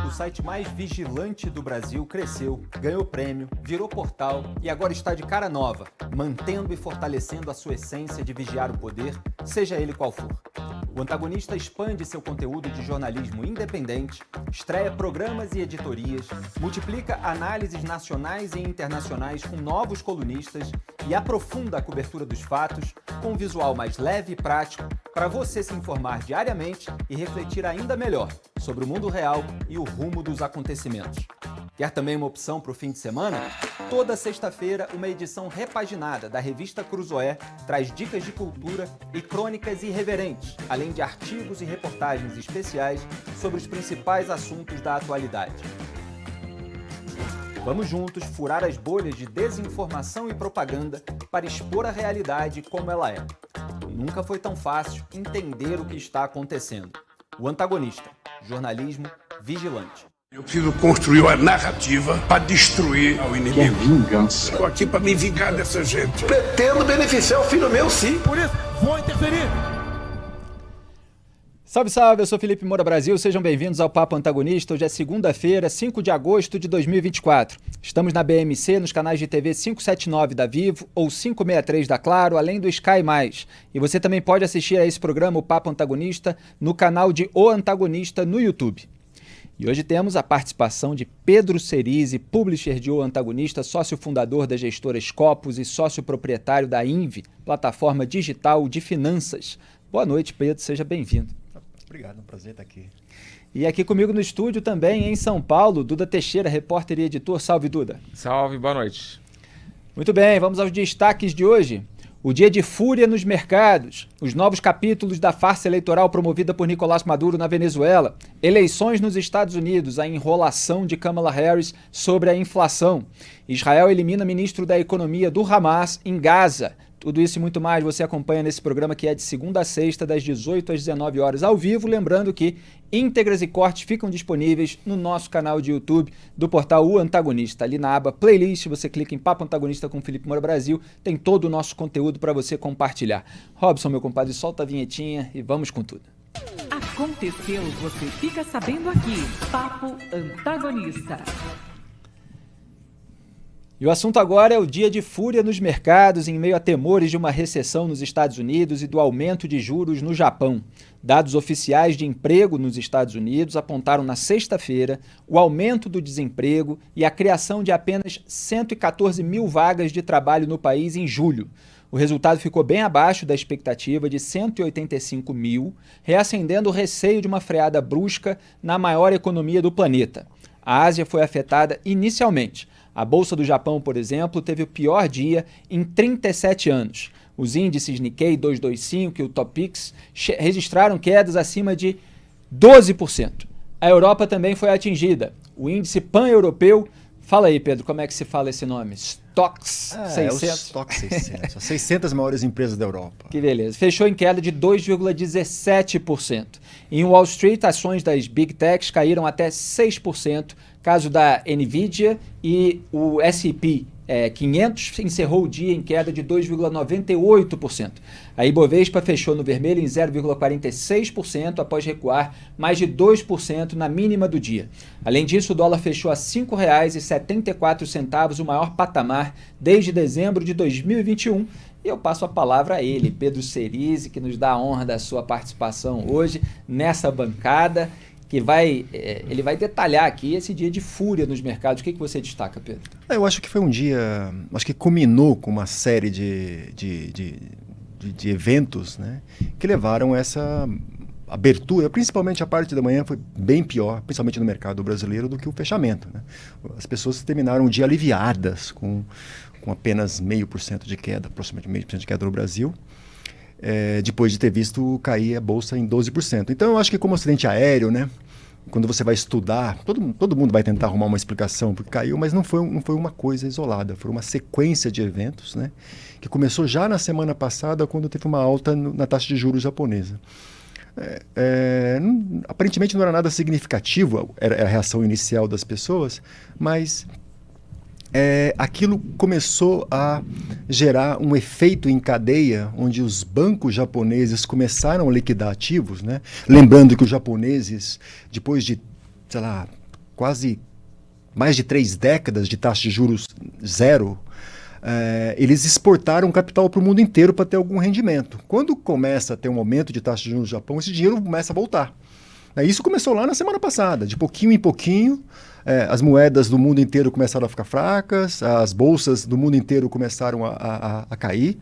O site mais vigilante do Brasil cresceu, ganhou prêmio, virou portal e agora está de cara nova, mantendo e fortalecendo a sua essência de vigiar o poder, seja ele qual for. O Antagonista expande seu conteúdo de jornalismo independente, estreia programas e editorias, multiplica análises nacionais e internacionais com novos colunistas e aprofunda a cobertura dos fatos com um visual mais leve e prático para você se informar diariamente e refletir ainda melhor sobre o mundo real e o rumo dos acontecimentos. Quer também uma opção para o fim de semana? Toda sexta-feira, uma edição repaginada da revista Cruzoé traz dicas de cultura e crônicas irreverentes, além de artigos e reportagens especiais sobre os principais assuntos da atualidade. Vamos juntos furar as bolhas de desinformação e propaganda para expor a realidade como ela é. Nunca foi tão fácil entender o que está acontecendo. O Antagonista, jornalismo vigilante. Eu preciso construir uma narrativa para destruir o inimigo. Que é vingança. Estou aqui para me vingar dessa gente. Pretendo beneficiar o filho meu, sim. Por isso, vou interferir. Salve, salve! Eu sou Felipe Moura Brasil, sejam bem-vindos ao Papo Antagonista. Hoje é segunda-feira, 5 de agosto de 2024. Estamos na BMC, nos canais de TV 579 da Vivo ou 563 da Claro, além do Sky+. E você também pode assistir a esse programa, o Papo Antagonista, no canal de O Antagonista no YouTube. E hoje temos a participação de Pedro Cerise, publisher de O Antagonista, sócio fundador da gestora Scopus e sócio proprietário da Invi, plataforma digital de finanças. Boa noite, Pedro, seja bem-vindo. Obrigado, é um prazer estar aqui. E aqui comigo no estúdio também, em São Paulo, Duda Teixeira, repórter e editor. Salve, Duda. Salve, boa noite. Muito bem, vamos aos destaques de hoje. O dia de fúria nos mercados, os novos capítulos da farsa eleitoral promovida por Nicolás Maduro na Venezuela, eleições nos Estados Unidos, a enrolação de Kamala Harris sobre a inflação. Israel elimina ministro da Economia do Hamas em Gaza. Tudo isso e muito mais você acompanha nesse programa que é de segunda a sexta, das 18 às 19 horas ao vivo. Lembrando que íntegras e cortes ficam disponíveis no nosso canal de YouTube do portal O Antagonista. Ali na aba Playlist, você clica em Papo Antagonista com Felipe Moura Brasil, tem todo o nosso conteúdo para você compartilhar. Robson, meu compadre, solta a vinhetinha e vamos com tudo. Aconteceu, você fica sabendo aqui. Papo Antagonista. E o assunto agora é o dia de fúria nos mercados em meio a temores de uma recessão nos Estados Unidos e do aumento de juros no Japão. Dados oficiais de emprego nos Estados Unidos apontaram na sexta-feira o aumento do desemprego e a criação de apenas 114 mil vagas de trabalho no país em julho. O resultado ficou bem abaixo da expectativa de 185 mil, reacendendo o receio de uma freada brusca na maior economia do planeta. A Ásia foi afetada inicialmente. A Bolsa do Japão, por exemplo, teve o pior dia em 37 anos. Os índices Nikkei 225 e o Topix registraram quedas acima de 12%. A Europa também foi atingida. O índice pan-europeu, fala aí, Pedro, como é que se fala esse nome? Stocks 600. É o Stock 600, as 600 maiores empresas da Europa. Que beleza. Fechou em queda de 2,17%. Em Wall Street, ações das Big Techs caíram até 6%, caso da Nvidia, e o S&P 500 encerrou o dia em queda de 2,98%. A Ibovespa fechou no vermelho em 0,46% após recuar mais de 2% na mínima do dia. Além disso, o dólar fechou a R$ 5,74, o maior patamar desde dezembro de 2021. E eu passo a palavra a ele, Pedro Cerise, que nos dá a honra da sua participação hoje nessa bancada, que ele vai detalhar aqui esse dia de fúria nos mercados. O que você destaca, Pedro? Eu acho que foi um dia, acho que culminou com uma série de eventos, né, que levaram essa abertura, principalmente a parte da manhã foi bem pior, principalmente no mercado brasileiro, do que o fechamento, né? As pessoas terminaram o dia aliviadas com apenas 0,5% de queda, aproximadamente 0,5% de queda no Brasil. Depois de ter visto cair a bolsa em 12%. Então eu acho que como acidente aéreo, né, quando você vai estudar, todo mundo vai tentar arrumar uma explicação porque caiu, mas não foi uma coisa isolada, foi uma sequência de eventos, né, que começou já na semana passada, quando teve uma alta na taxa de juros japonesa. Aparentemente não era nada significativo, era a reação inicial das pessoas, mas aquilo começou a gerar um efeito em cadeia, onde os bancos japoneses começaram a liquidar ativos, né? Lembrando que os japoneses, depois de, sei lá, quase mais de 3 décadas de taxa de juros zero, eles exportaram capital para o mundo inteiro para ter algum rendimento. Quando começa a ter um aumento de taxa de juros no Japão, esse dinheiro começa a voltar. Isso começou lá na semana passada, de pouquinho em pouquinho. As moedas do mundo inteiro começaram a ficar fracas, as bolsas do mundo inteiro começaram a cair,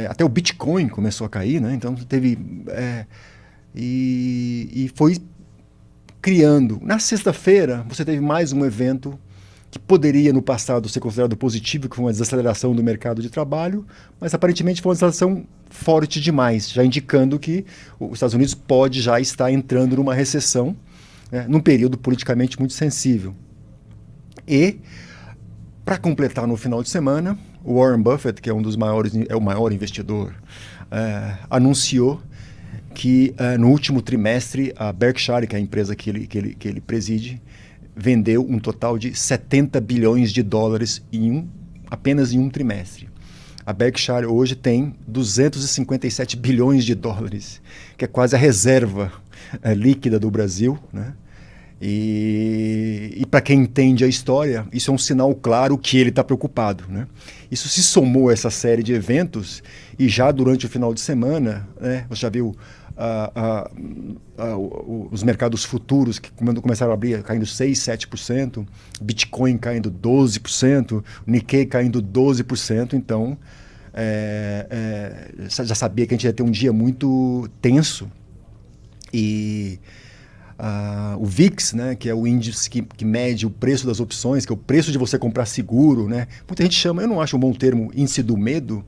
até o Bitcoin começou a cair, né? Então teve... e foi criando. Na sexta-feira, você teve mais um evento que poderia, no passado, ser considerado positivo, que foi uma desaceleração do mercado de trabalho, mas aparentemente foi uma desaceleração forte demais, já indicando que os Estados Unidos pode já estar entrando numa recessão, num período politicamente muito sensível. E, para completar no final de semana, o Warren Buffett, que é um dos maiores, é o maior investidor, anunciou que no último trimestre a Berkshire, que é a empresa que ele preside, vendeu um total de 70 bilhões de dólares apenas em um trimestre. A Berkshire hoje tem 257 bilhões de dólares, que é quase a reserva líquida do Brasil, né? E para quem entende a história, isso é um sinal claro que ele está preocupado, né? Isso se somou a essa série de eventos e já durante o final de semana, né, você já viu os mercados futuros que começaram a abrir caindo 6%, 7%, Bitcoin caindo 12%, Nikkei caindo 12%, então já sabia que a gente ia ter um dia muito tenso. E o VIX, né, que é o índice que mede o preço das opções, que é o preço de você comprar seguro, né? Muita gente chama, eu não acho um bom termo, índice do medo,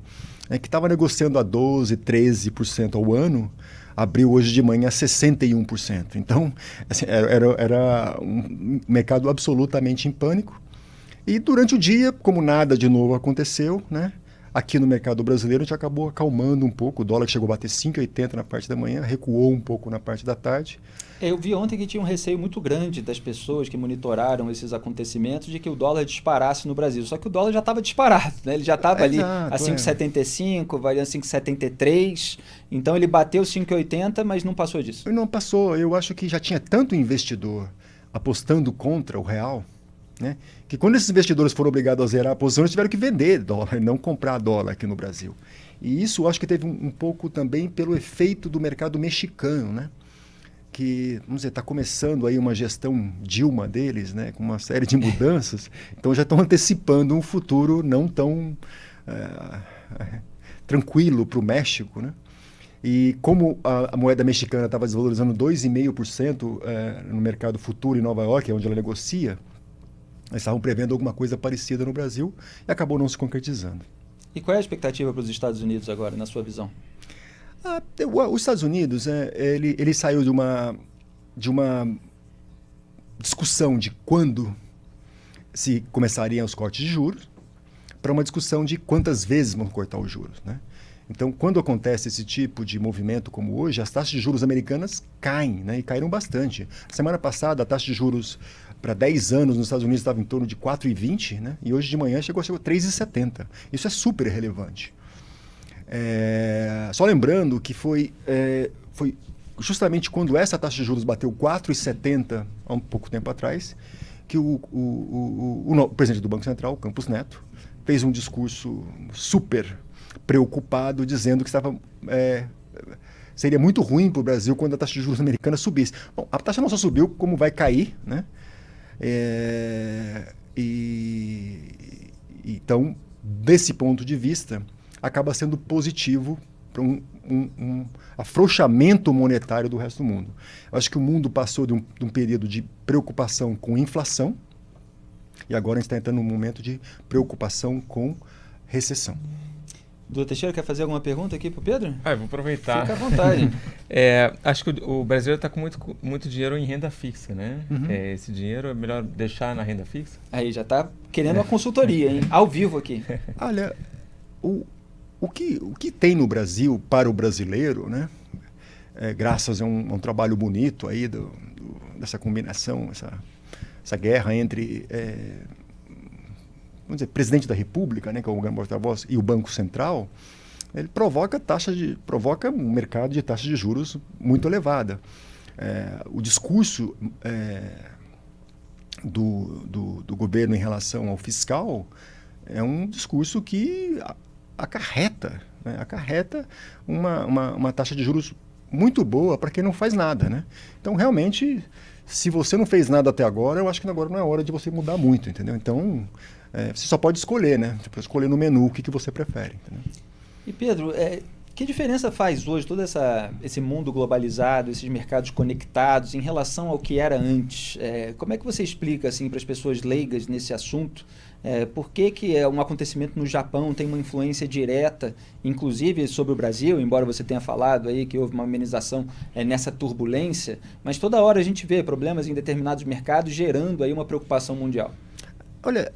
que estava negociando a 12%, 13% ao ano, abriu hoje de manhã 61%. Então, assim, era um mercado absolutamente em pânico. E durante o dia, como nada de novo aconteceu, né? Aqui no mercado brasileiro a gente acabou acalmando um pouco. O dólar chegou a bater 5,80 na parte da manhã, recuou um pouco na parte da tarde. Eu vi ontem que tinha um receio muito grande das pessoas que monitoraram esses acontecimentos de que o dólar disparasse no Brasil. Só que o dólar já estava disparado, né? Ele já estava ali a 5,75, variando 5,73. Então ele bateu 5,80, mas não passou disso. Não passou. Eu acho que já tinha tanto investidor apostando contra o real, né, que quando esses investidores foram obrigados a zerar a posição, eles tiveram que vender dólar e não comprar dólar aqui no Brasil. E isso eu acho que teve um pouco também pelo efeito do mercado mexicano, né? Que, vamos dizer, está começando aí uma gestão Dilma deles, né, com uma série de mudanças, então já estão antecipando um futuro não tão tranquilo para o México, né? E como a moeda mexicana estava desvalorizando 2,5% no mercado futuro em Nova York, onde ela negocia, eles estavam prevendo alguma coisa parecida no Brasil e acabou não se concretizando. E qual é a expectativa para os Estados Unidos agora, na sua visão? Os Estados Unidos, ele saiu de uma discussão de quando se começariam os cortes de juros para uma discussão de quantas vezes vão cortar os juros, né? Então, quando acontece esse tipo de movimento como hoje, as taxas de juros americanas caem, né? E caíram bastante. Semana passada, a taxa de juros para 10 anos nos Estados Unidos estava em torno de 4,20, né? E hoje de manhã chegou a 3,70. Isso é super relevante. Só lembrando que foi justamente quando essa taxa de juros bateu 4,70 há um pouco tempo atrás, que o presidente do Banco Central, Campos Neto, fez um discurso super preocupado, dizendo que seria muito ruim para o Brasil quando a taxa de juros americana subisse. Bom, a taxa não só subiu, como vai cair, né? Então, desse ponto de vista, acaba sendo positivo para um afrouxamento monetário do resto do mundo. Eu acho que o mundo passou de um período de preocupação com inflação e agora a gente está entrando num momento de preocupação com recessão. Doutor Teixeira, quer fazer alguma pergunta aqui para o Pedro? Eu vou aproveitar. Fica à vontade. Acho que o brasileiro está com muito dinheiro em renda fixa, né? Uhum. Esse dinheiro é melhor deixar na renda fixa? Aí já está querendo uma consultoria, hein? Ao vivo aqui. Olha, o que tem no Brasil para o brasileiro, né? Graças a um trabalho bonito aí dessa combinação, essa guerra entre vamos dizer, presidente da República, né, que é o grande porta-voz, e o Banco Central, ele provoca um mercado de taxa de juros muito elevada. O discurso do governo em relação ao fiscal é um discurso que acarreta uma taxa de juros muito boa para quem não faz nada, né? Então, realmente, se você não fez nada até agora, eu acho que agora não é hora de você mudar muito, entendeu? Então, você só pode escolher, né? Você pode escolher no menu o que você prefere, entendeu? E Pedro, que diferença faz hoje todo esse mundo globalizado, esses mercados conectados em relação ao que era antes? Como é que você explica assim, para as pessoas leigas nesse assunto por que um acontecimento no Japão tem uma influência direta, inclusive sobre o Brasil, embora você tenha falado aí que houve uma amenização nessa turbulência, mas toda hora a gente vê problemas em determinados mercados gerando aí uma preocupação mundial? Olha,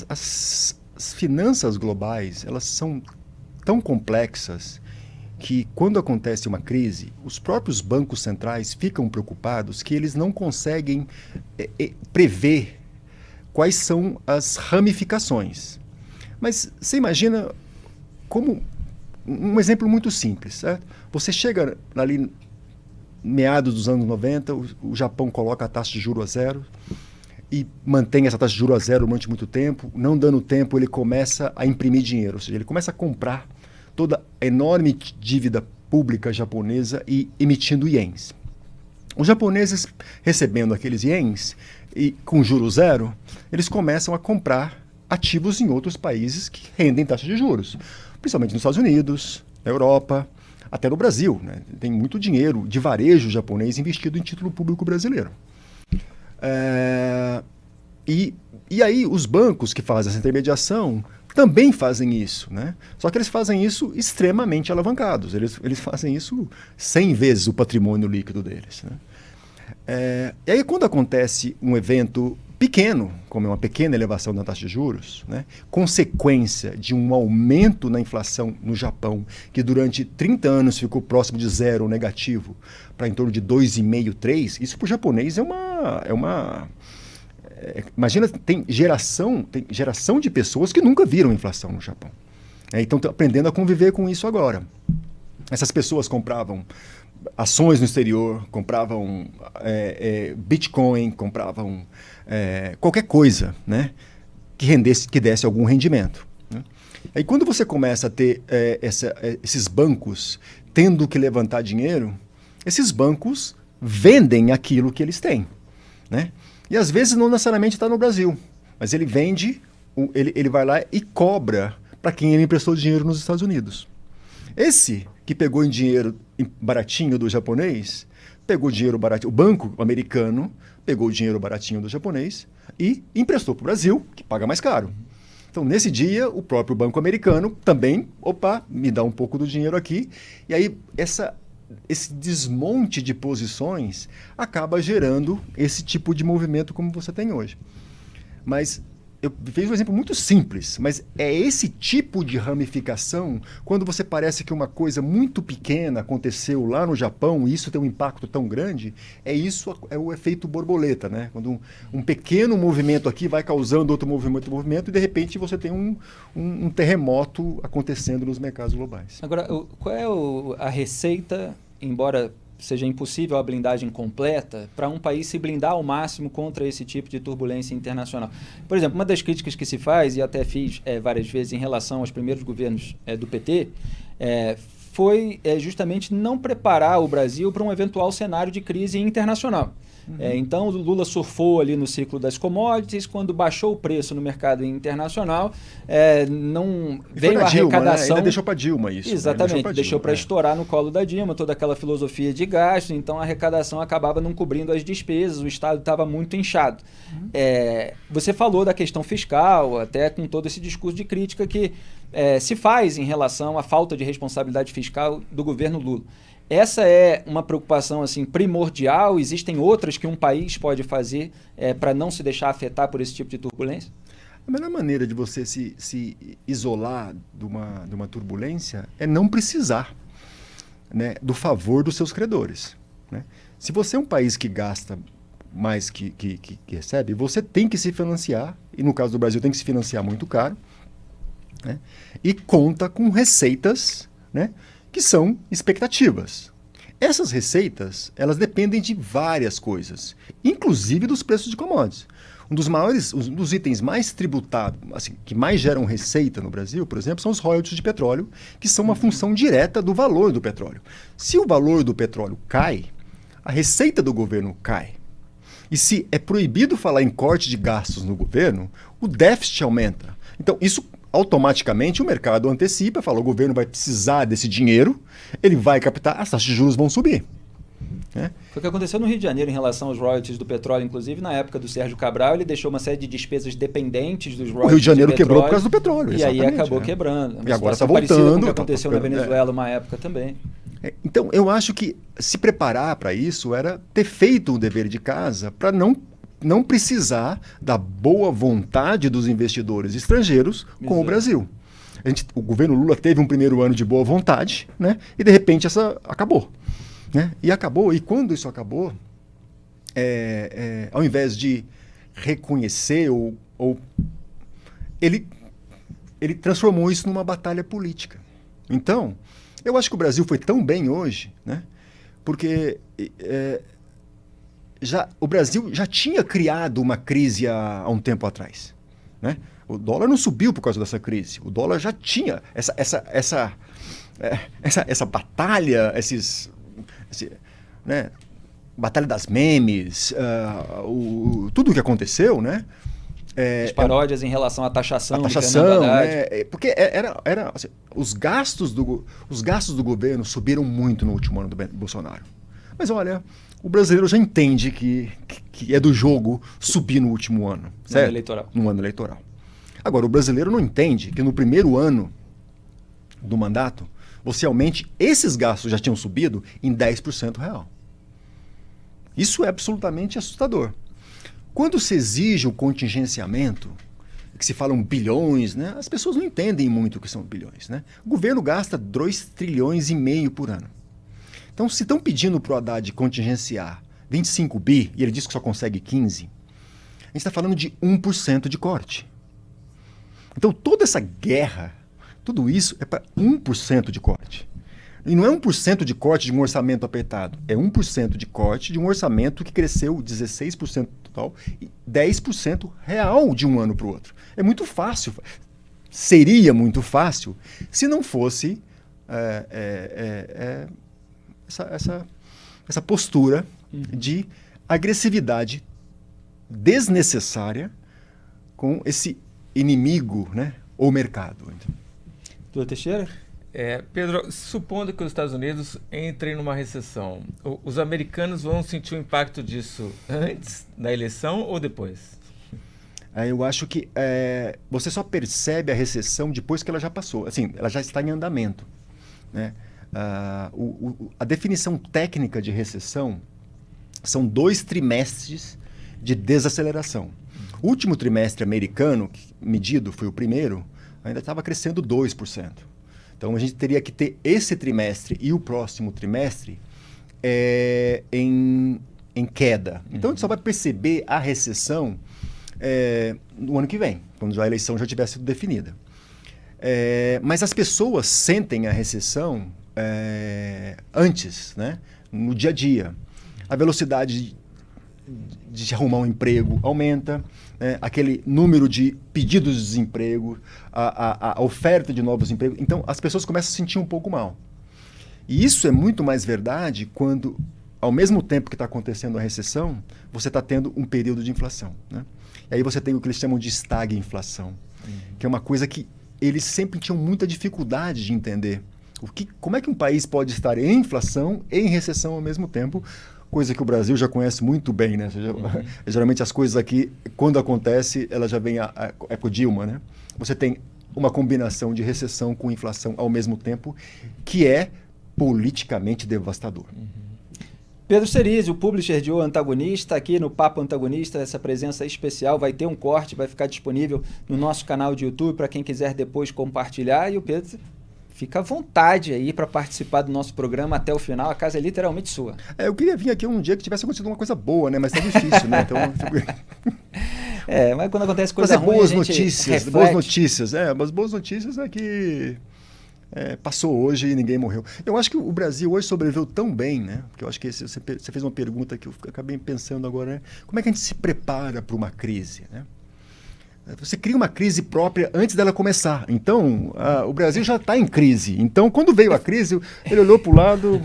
as finanças globais, elas são tão complexas que quando acontece uma crise, os próprios bancos centrais ficam preocupados que eles não conseguem prever quais são as ramificações. Mas você imagina como um exemplo muito simples, certo? Você chega ali meados dos anos 90, o Japão coloca a taxa de juros a zero e mantém essa taxa de juros a zero durante muito tempo. Não dando tempo, ele começa a imprimir dinheiro, ou seja, ele começa a comprar toda a enorme dívida pública japonesa e emitindo ienes. Os japoneses, recebendo aqueles ienes e com juros zero, eles começam a comprar ativos em outros países que rendem taxa de juros, principalmente nos Estados Unidos, na Europa, até no Brasil, né? Tem muito dinheiro de varejo japonês investido em título público brasileiro. E aí os bancos que fazem essa intermediação também fazem isso, né? Só que eles fazem isso extremamente alavancados. Eles fazem isso 100 vezes o patrimônio líquido deles, né? E aí quando acontece um evento pequeno, como uma pequena elevação da taxa de juros, né, consequência de um aumento na inflação no Japão, que durante 30 anos ficou próximo de zero, negativo, para em torno de 2,5, 3, isso para o japonês imagina, tem geração de pessoas que nunca viram inflação no Japão. Então estão aprendendo a conviver com isso agora. Essas pessoas compravam ações no exterior, compravam Bitcoin, compravam qualquer coisa, né, que desse algum rendimento, né? Aí quando você começa a ter esses bancos tendo que levantar dinheiro, esses bancos vendem aquilo que eles têm, né? E às vezes não necessariamente está no Brasil, mas ele vende, ele vai lá e cobra para quem ele emprestou dinheiro nos Estados Unidos. Esse que pegou em dinheiro baratinho do japonês, pegou dinheiro baratinho, o banco americano pegou o dinheiro baratinho do japonês e emprestou para o Brasil, que paga mais caro. Então, nesse dia, o próprio banco americano também, me dá um pouco do dinheiro aqui, e aí esse desmonte de posições acaba gerando esse tipo de movimento como você tem hoje. Mas eu fiz um exemplo muito simples, mas é esse tipo de ramificação, quando você parece que uma coisa muito pequena aconteceu lá no Japão e isso tem um impacto tão grande, é o efeito borboleta, né? Quando um pequeno movimento aqui vai causando outro movimento e de repente você tem um terremoto acontecendo nos mercados globais. Agora, qual é a receita, embora seja impossível a blindagem completa, para um país se blindar ao máximo contra esse tipo de turbulência internacional? Por exemplo, uma das críticas que se faz, e até fiz várias vezes em relação aos primeiros governos do PT, foi justamente não preparar o Brasil para um eventual cenário de crise internacional. Então, o Lula surfou ali no ciclo das commodities, quando baixou o preço no mercado internacional, não veio a arrecadação... Né? Ainda deixou para Dilma isso. Exatamente, né? Deixou para estourar no colo da Dilma, toda aquela filosofia de gasto, então a arrecadação acabava não cobrindo as despesas, o Estado estava muito inchado. Você falou da questão fiscal, até com todo esse discurso de crítica que se faz em relação à falta de responsabilidade fiscal do governo Lula. Essa é uma preocupação assim, primordial? Existem outras que um país pode fazer para não se deixar afetar por esse tipo de turbulência? A melhor maneira de você se isolar de uma turbulência é não precisar, né, do favor dos seus credores, né? Se você é um país que gasta mais que recebe, você tem que se financiar, e no caso do Brasil tem que se financiar muito caro, né? E conta com receitas, né, que são expectativas. Essas receitas, elas dependem de várias coisas, inclusive dos preços de commodities. Um dos itens mais tributados, assim, que mais geram receita no Brasil, por exemplo, são os royalties de petróleo, que são uma função direta do valor do petróleo. Se o valor do petróleo cai, a receita do governo cai. E se é proibido falar em corte de gastos no governo, o déficit aumenta. Então, isso automaticamente o mercado antecipa, fala, o governo vai precisar desse dinheiro, ele vai captar, as taxas de juros vão subir. Né? Foi o que aconteceu no Rio de Janeiro em relação aos royalties do petróleo, inclusive na época do Sérgio Cabral, ele deixou uma série de despesas dependentes dos royalties. O Rio de Janeiro petróleo, quebrou por causa do petróleo. E aí acabou quebrando. E agora está voltando. Com o que tá aconteceu na Venezuela uma época também. Então, eu acho que se preparar para isso era ter feito o dever de casa para não precisar da boa vontade dos investidores estrangeiros com o Brasil. O governo Lula teve um primeiro ano de boa vontade, né? E de repente essa acabou. Né? E acabou, e quando isso acabou, ao invés de reconhecer ele transformou isso numa batalha política. Então, eu acho que o Brasil foi tão bem hoje, né? Porque o Brasil já tinha criado uma crise há um tempo atrás. Né? O dólar não subiu por causa dessa crise. O dólar já tinha essa batalha, né? Batalha das memes, tudo o que aconteceu, né? As paródias em relação à taxação. A taxação, né? Porque assim, os gastos do governo subiram muito no último ano do Bolsonaro. Mas olha, o brasileiro já entende que é do jogo subir no último ano. Certo? No ano eleitoral. Agora, o brasileiro não entende que no primeiro ano do mandato, você aumente, esses gastos já tinham subido em 10% real. Isso é absolutamente assustador. Quando se exige o contingenciamento, que se falam bilhões, né, as pessoas não entendem muito o que são bilhões. Né? O governo gasta 2,5 trilhões por ano. Então, se estão pedindo para o Haddad contingenciar 25 bi, e ele diz que só consegue 15, a gente está falando de 1% de corte. Então, toda essa guerra, tudo isso é para 1% de corte. E não é 1% de corte de um orçamento apertado, é 1% de corte de um orçamento que cresceu 16% total e 10% real de um ano para o outro. É muito fácil, seria muito fácil, se não fosse essa postura de agressividade desnecessária com esse inimigo, né, ou mercado. Doutor Teixeira? Pedro, supondo que os Estados Unidos entrem numa recessão, os americanos vão sentir o impacto disso antes da eleição ou depois? Eu acho que você só percebe a recessão depois que ela já passou. Assim, ela já está em andamento. Né? A definição técnica de recessão são 2 trimestres de desaceleração. O último trimestre americano, medido, foi o primeiro, ainda estava crescendo 2%. Então, a gente teria que ter esse trimestre e o próximo trimestre em queda. Então, a gente só vai perceber a recessão no ano que vem, quando a eleição já tiver sido definida. Mas as pessoas sentem a recessão antes, né? No dia a dia. A velocidade de arrumar um emprego aumenta, né? Aquele número de pedidos de desemprego, a oferta de novos empregos. Então, as pessoas começam a se sentir um pouco mal. E isso é muito mais verdade quando, ao mesmo tempo que está acontecendo a recessão, você está tendo um período de inflação. Né? E aí você tem o que eles chamam de estagflação, que é uma coisa que eles sempre tinham muita dificuldade de entender. Como é que um país pode estar em inflação e em recessão ao mesmo tempo? Coisa que o Brasil já conhece muito bem, né? Geralmente as coisas aqui, quando acontece, ela já vem com o Dilma, né? Você tem uma combinação de recessão com inflação ao mesmo tempo, que é politicamente devastador. Pedro Cerise, o publisher de O Antagonista, aqui no Papo Antagonista, essa presença especial, vai ter um corte, vai ficar disponível no nosso canal de YouTube para quem quiser depois compartilhar. E o Pedro fica à vontade aí para participar do nosso programa até o final. A casa é literalmente sua. Eu queria vir aqui um dia que tivesse acontecido uma coisa boa, né? Mas tá difícil, né? Então, mas quando acontece coisa ruim, boas a gente notícias, reflete. boas notícias. Mas boas notícias é que passou hoje e ninguém morreu. Eu acho que o Brasil hoje sobreviveu tão bem, né? Porque eu acho que você fez uma pergunta que eu acabei pensando agora, né? Como é que a gente se prepara para uma crise, né? Você cria uma crise própria antes dela começar. Então, o Brasil já está em crise. Então, quando veio a crise, ele olhou para o lado...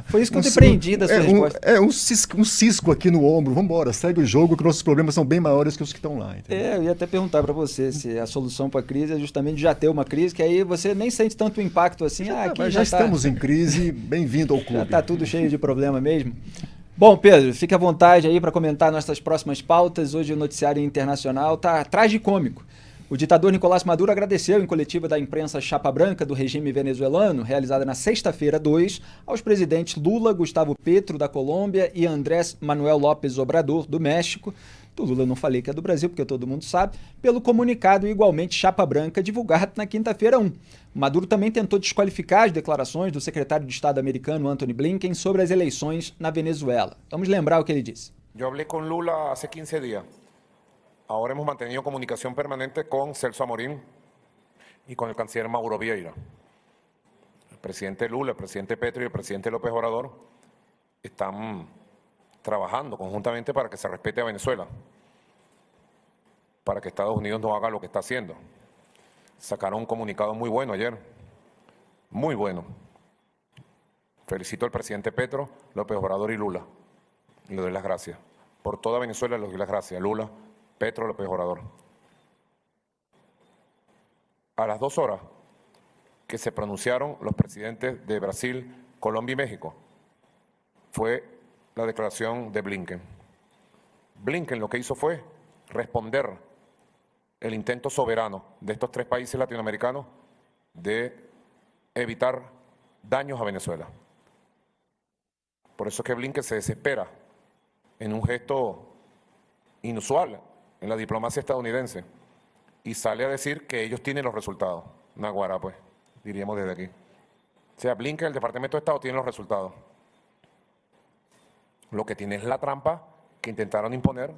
Foi isso que eu depreendi da sua resposta. Um cisco aqui no ombro. Vamos embora, segue o jogo, que nossos problemas são bem maiores que os que estão lá. Eu ia até perguntar para você se a solução para a crise é justamente já ter uma crise, que aí você nem sente tanto impacto assim. Já estamos em crise, bem-vindo ao clube. Já está tudo cheio de problema mesmo. Bom, Pedro, fique à vontade aí para comentar nossas próximas pautas. Hoje o noticiário internacional está tragicômico. O ditador Nicolás Maduro agradeceu em coletiva da imprensa Chapa Branca do regime venezuelano, realizada na sexta-feira 2, aos presidentes Lula, Gustavo Petro, da Colômbia, e Andrés Manuel López Obrador, do México. Do Lula eu não falei que é do Brasil, porque todo mundo sabe, pelo comunicado igualmente Chapa Branca divulgado na quinta-feira 1. Maduro também tentou desqualificar as declarações do secretário de Estado americano Antony Blinken sobre as eleições na Venezuela. Vamos lembrar o que ele disse. Eu falei com Lula há 15 dias. Ahora hemos mantenido comunicación permanente con Celso Amorín y con el canciller Mauro Vieira. El presidente Lula, el presidente Petro y el presidente López Obrador están trabajando conjuntamente para que se respete a Venezuela, para que Estados Unidos no haga lo que está haciendo. Sacaron un comunicado muy bueno ayer, muy bueno. Felicito al presidente Petro, López Obrador y Lula, y le doy las gracias. Por toda Venezuela les doy las gracias, Lula, Petro, López Obrador. A las 2 horas que se pronunciaron los presidentes de Brasil, Colombia y México, fue la declaración de Blinken. Blinken lo que hizo fue responder el intento soberano de estos 3 países latinoamericanos de evitar daños a Venezuela. Por eso es que Blinken se desespera en un gesto inusual en la diplomacia estadounidense y sale a decir que ellos tienen los resultados. Naguará, pues, diríamos desde aquí. O sea, Blinken, el Departamento de Estado, tiene los resultados. Lo que tiene es la trampa que intentaron imponer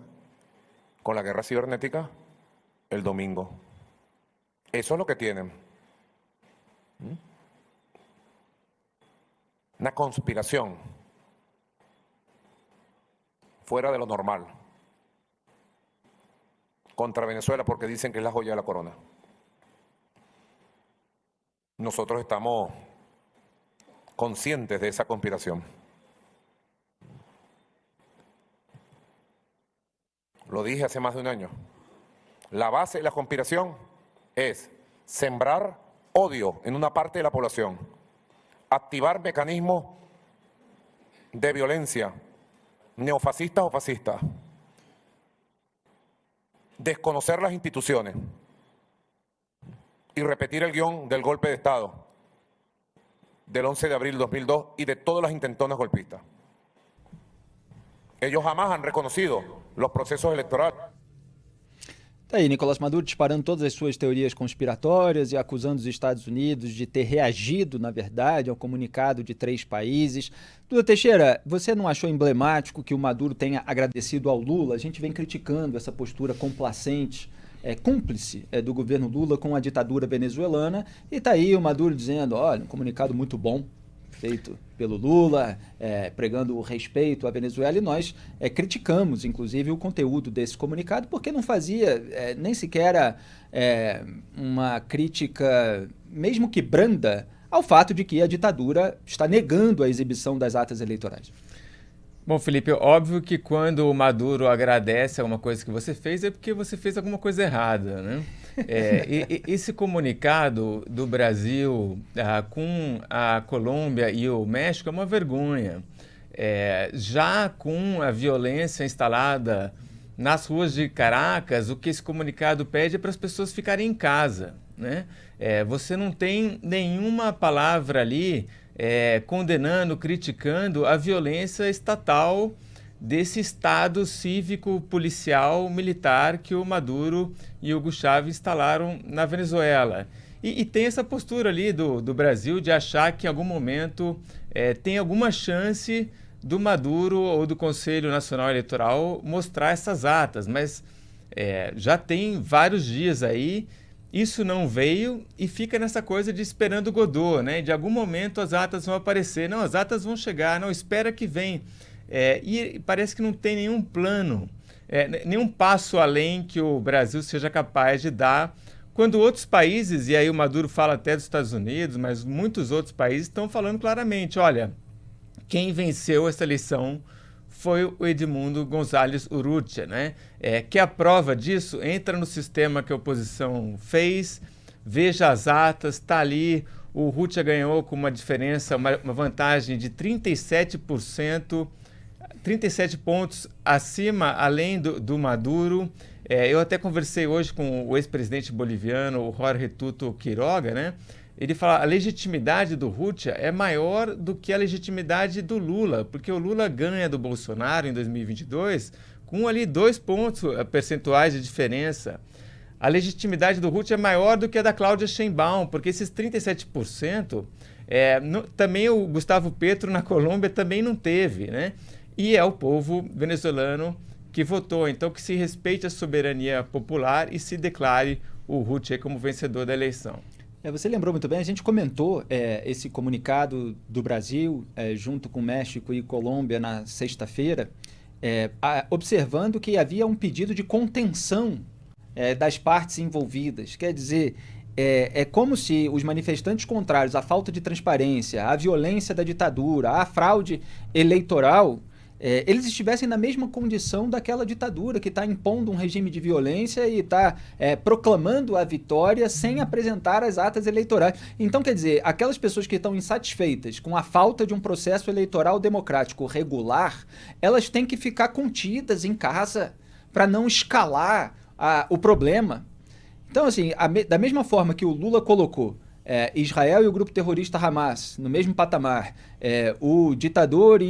con la guerra cibernética el domingo. Eso es lo que tienen. Una conspiración fuera de lo normal contra Venezuela porque dicen que es la joya de la corona. Nosotros estamos conscientes de esa conspiración. Lo dije hace más de un año. La base de la conspiración es sembrar odio en una parte de la población, activar mecanismos de violencia, neofascistas o fascistas, desconocer las instituciones y repetir el guión del golpe de Estado del 11 de abril de 2002 y de todas las intentonas golpistas. Ellos jamás han reconocido los procesos electorales. Tá aí, Nicolás Maduro disparando todas as suas teorias conspiratórias e acusando os Estados Unidos de ter reagido, na verdade, ao comunicado de 3 países. Duda Teixeira, você não achou emblemático que o Maduro tenha agradecido ao Lula? A gente vem criticando essa postura complacente, cúmplice do governo Lula com a ditadura venezuelana, e tá aí o Maduro dizendo, olha, um comunicado muito bom, feito pelo Lula, pregando o respeito à Venezuela, e nós criticamos, inclusive, o conteúdo desse comunicado, porque não fazia nem sequer uma crítica, mesmo que branda, ao fato de que a ditadura está negando a exibição das atas eleitorais. Bom, Felipe, óbvio que quando o Maduro agradece alguma coisa que você fez é porque você fez alguma coisa errada, né? Esse comunicado do Brasil com a Colômbia e o México é uma vergonha. Já com a violência instalada nas ruas de Caracas, o que esse comunicado pede é para as pessoas ficarem em casa, né? Você não tem nenhuma palavra ali condenando, criticando a violência estatal desse Estado cívico, policial, militar que o Maduro e o Hugo Chávez instalaram na Venezuela. E tem essa postura ali do Brasil de achar que em algum momento tem alguma chance do Maduro ou do Conselho Nacional Eleitoral mostrar essas atas, mas já tem vários dias aí, isso não veio e fica nessa coisa de esperando o Godot, né? De algum momento as atas vão aparecer, não, as atas vão chegar, não, espera que vem. E parece que não tem nenhum plano, nenhum passo além que o Brasil seja capaz de dar, quando outros países, e aí o Maduro fala até dos Estados Unidos, mas muitos outros países estão falando claramente, olha, quem venceu essa eleição foi o Edmundo González Urrutia, né? Que a prova disso, entra no sistema que a oposição fez, veja as atas, está ali, o Urrutia ganhou com uma diferença, uma vantagem de 37%, 37 pontos acima, além do Maduro. Eu até conversei hoje com o ex-presidente boliviano, o Jorge Tuto Quiroga, né? Ele fala que a legitimidade do Urrutia é maior do que a legitimidade do Lula, porque o Lula ganha do Bolsonaro em 2022 com ali 2 pontos percentuais de diferença. A legitimidade do Urrutia é maior do que a da Cláudia Sheinbaum, porque esses 37% também o Gustavo Petro na Colômbia também não teve, né? E é o povo venezuelano que votou. Então, que se respeite a soberania popular e se declare o Urrutia como vencedor da eleição. Você lembrou muito bem, a gente comentou esse comunicado do Brasil, junto com México e Colômbia na sexta-feira, observando que havia um pedido de contenção das partes envolvidas. Quer dizer, é como se os manifestantes contrários à falta de transparência, à violência da ditadura, à fraude eleitoral, eles estivessem na mesma condição daquela ditadura que está impondo um regime de violência e está proclamando a vitória sem apresentar as atas eleitorais. Então, quer dizer, aquelas pessoas que estão insatisfeitas com a falta de um processo eleitoral democrático regular, elas têm que ficar contidas em casa para não escalar o problema. Então, assim, da mesma forma que o Lula colocou Israel e o grupo terrorista Hamas no mesmo patamar, o ditador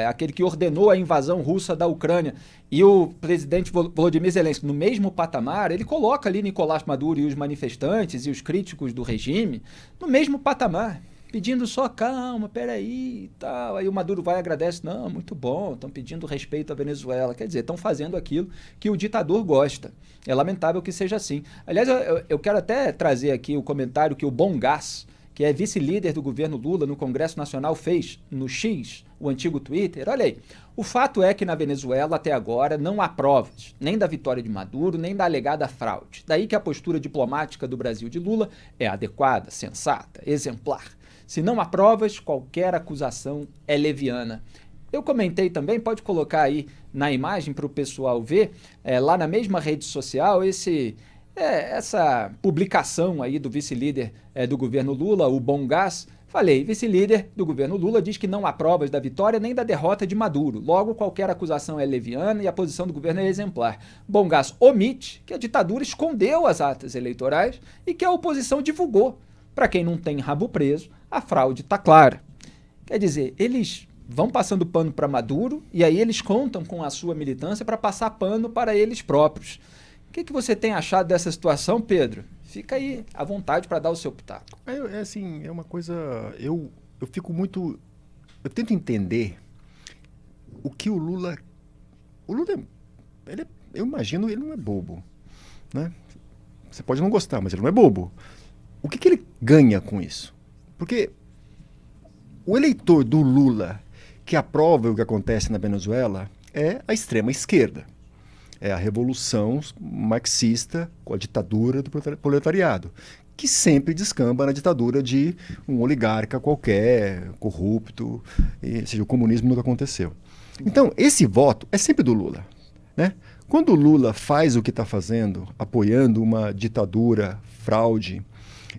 aquele que ordenou a invasão russa da Ucrânia e o presidente Volodymyr Zelensky no mesmo patamar, ele coloca ali Nicolás Maduro e os manifestantes e os críticos do regime no mesmo patamar, pedindo só calma, peraí e tal. Aí o Maduro vai e agradece, não, muito bom, estão pedindo respeito à Venezuela. Quer dizer, estão fazendo aquilo que o ditador gosta. É lamentável que seja assim. Aliás, eu quero até trazer aqui o comentário que o Bom Gás, que é vice-líder do governo Lula no Congresso Nacional, fez no X, o antigo Twitter. Olha aí, o fato é que na Venezuela até agora não há provas, nem da vitória de Maduro, nem da alegada fraude. Daí que a postura diplomática do Brasil de Lula é adequada, sensata, exemplar. Se não há provas, qualquer acusação é leviana. Eu comentei também, pode colocar aí na imagem para o pessoal ver, lá na mesma rede social, essa publicação aí do vice-líder do governo Lula, o Bom Gás. Falei, vice-líder do governo Lula diz que não há provas da vitória nem da derrota de Maduro. Logo, qualquer acusação é leviana e a posição do governo é exemplar. Bom Gás omite que a ditadura escondeu as atas eleitorais e que a oposição divulgou. Para quem não tem rabo preso, a fraude está clara. Quer dizer, eles vão passando pano para Maduro e aí eles contam com a sua militância para passar pano para eles próprios. O que você tem achado dessa situação, Pedro? Fica aí à vontade para dar o seu pitaco. Assim, é uma coisa... Eu fico muito... Eu tento entender o que o Lula... O Lula, eu imagino, ele não é bobo, né? Você pode não gostar, mas ele não é bobo. O que ele ganha com isso? Porque o eleitor do Lula que aprova o que acontece na Venezuela é a extrema esquerda. É a revolução marxista com a ditadura do proletariado, que sempre descamba na ditadura de um oligarca qualquer, corrupto, ou seja, o comunismo nunca aconteceu. Então, esse voto é sempre do Lula, né? Quando o Lula faz o que está fazendo, apoiando uma ditadura, fraude,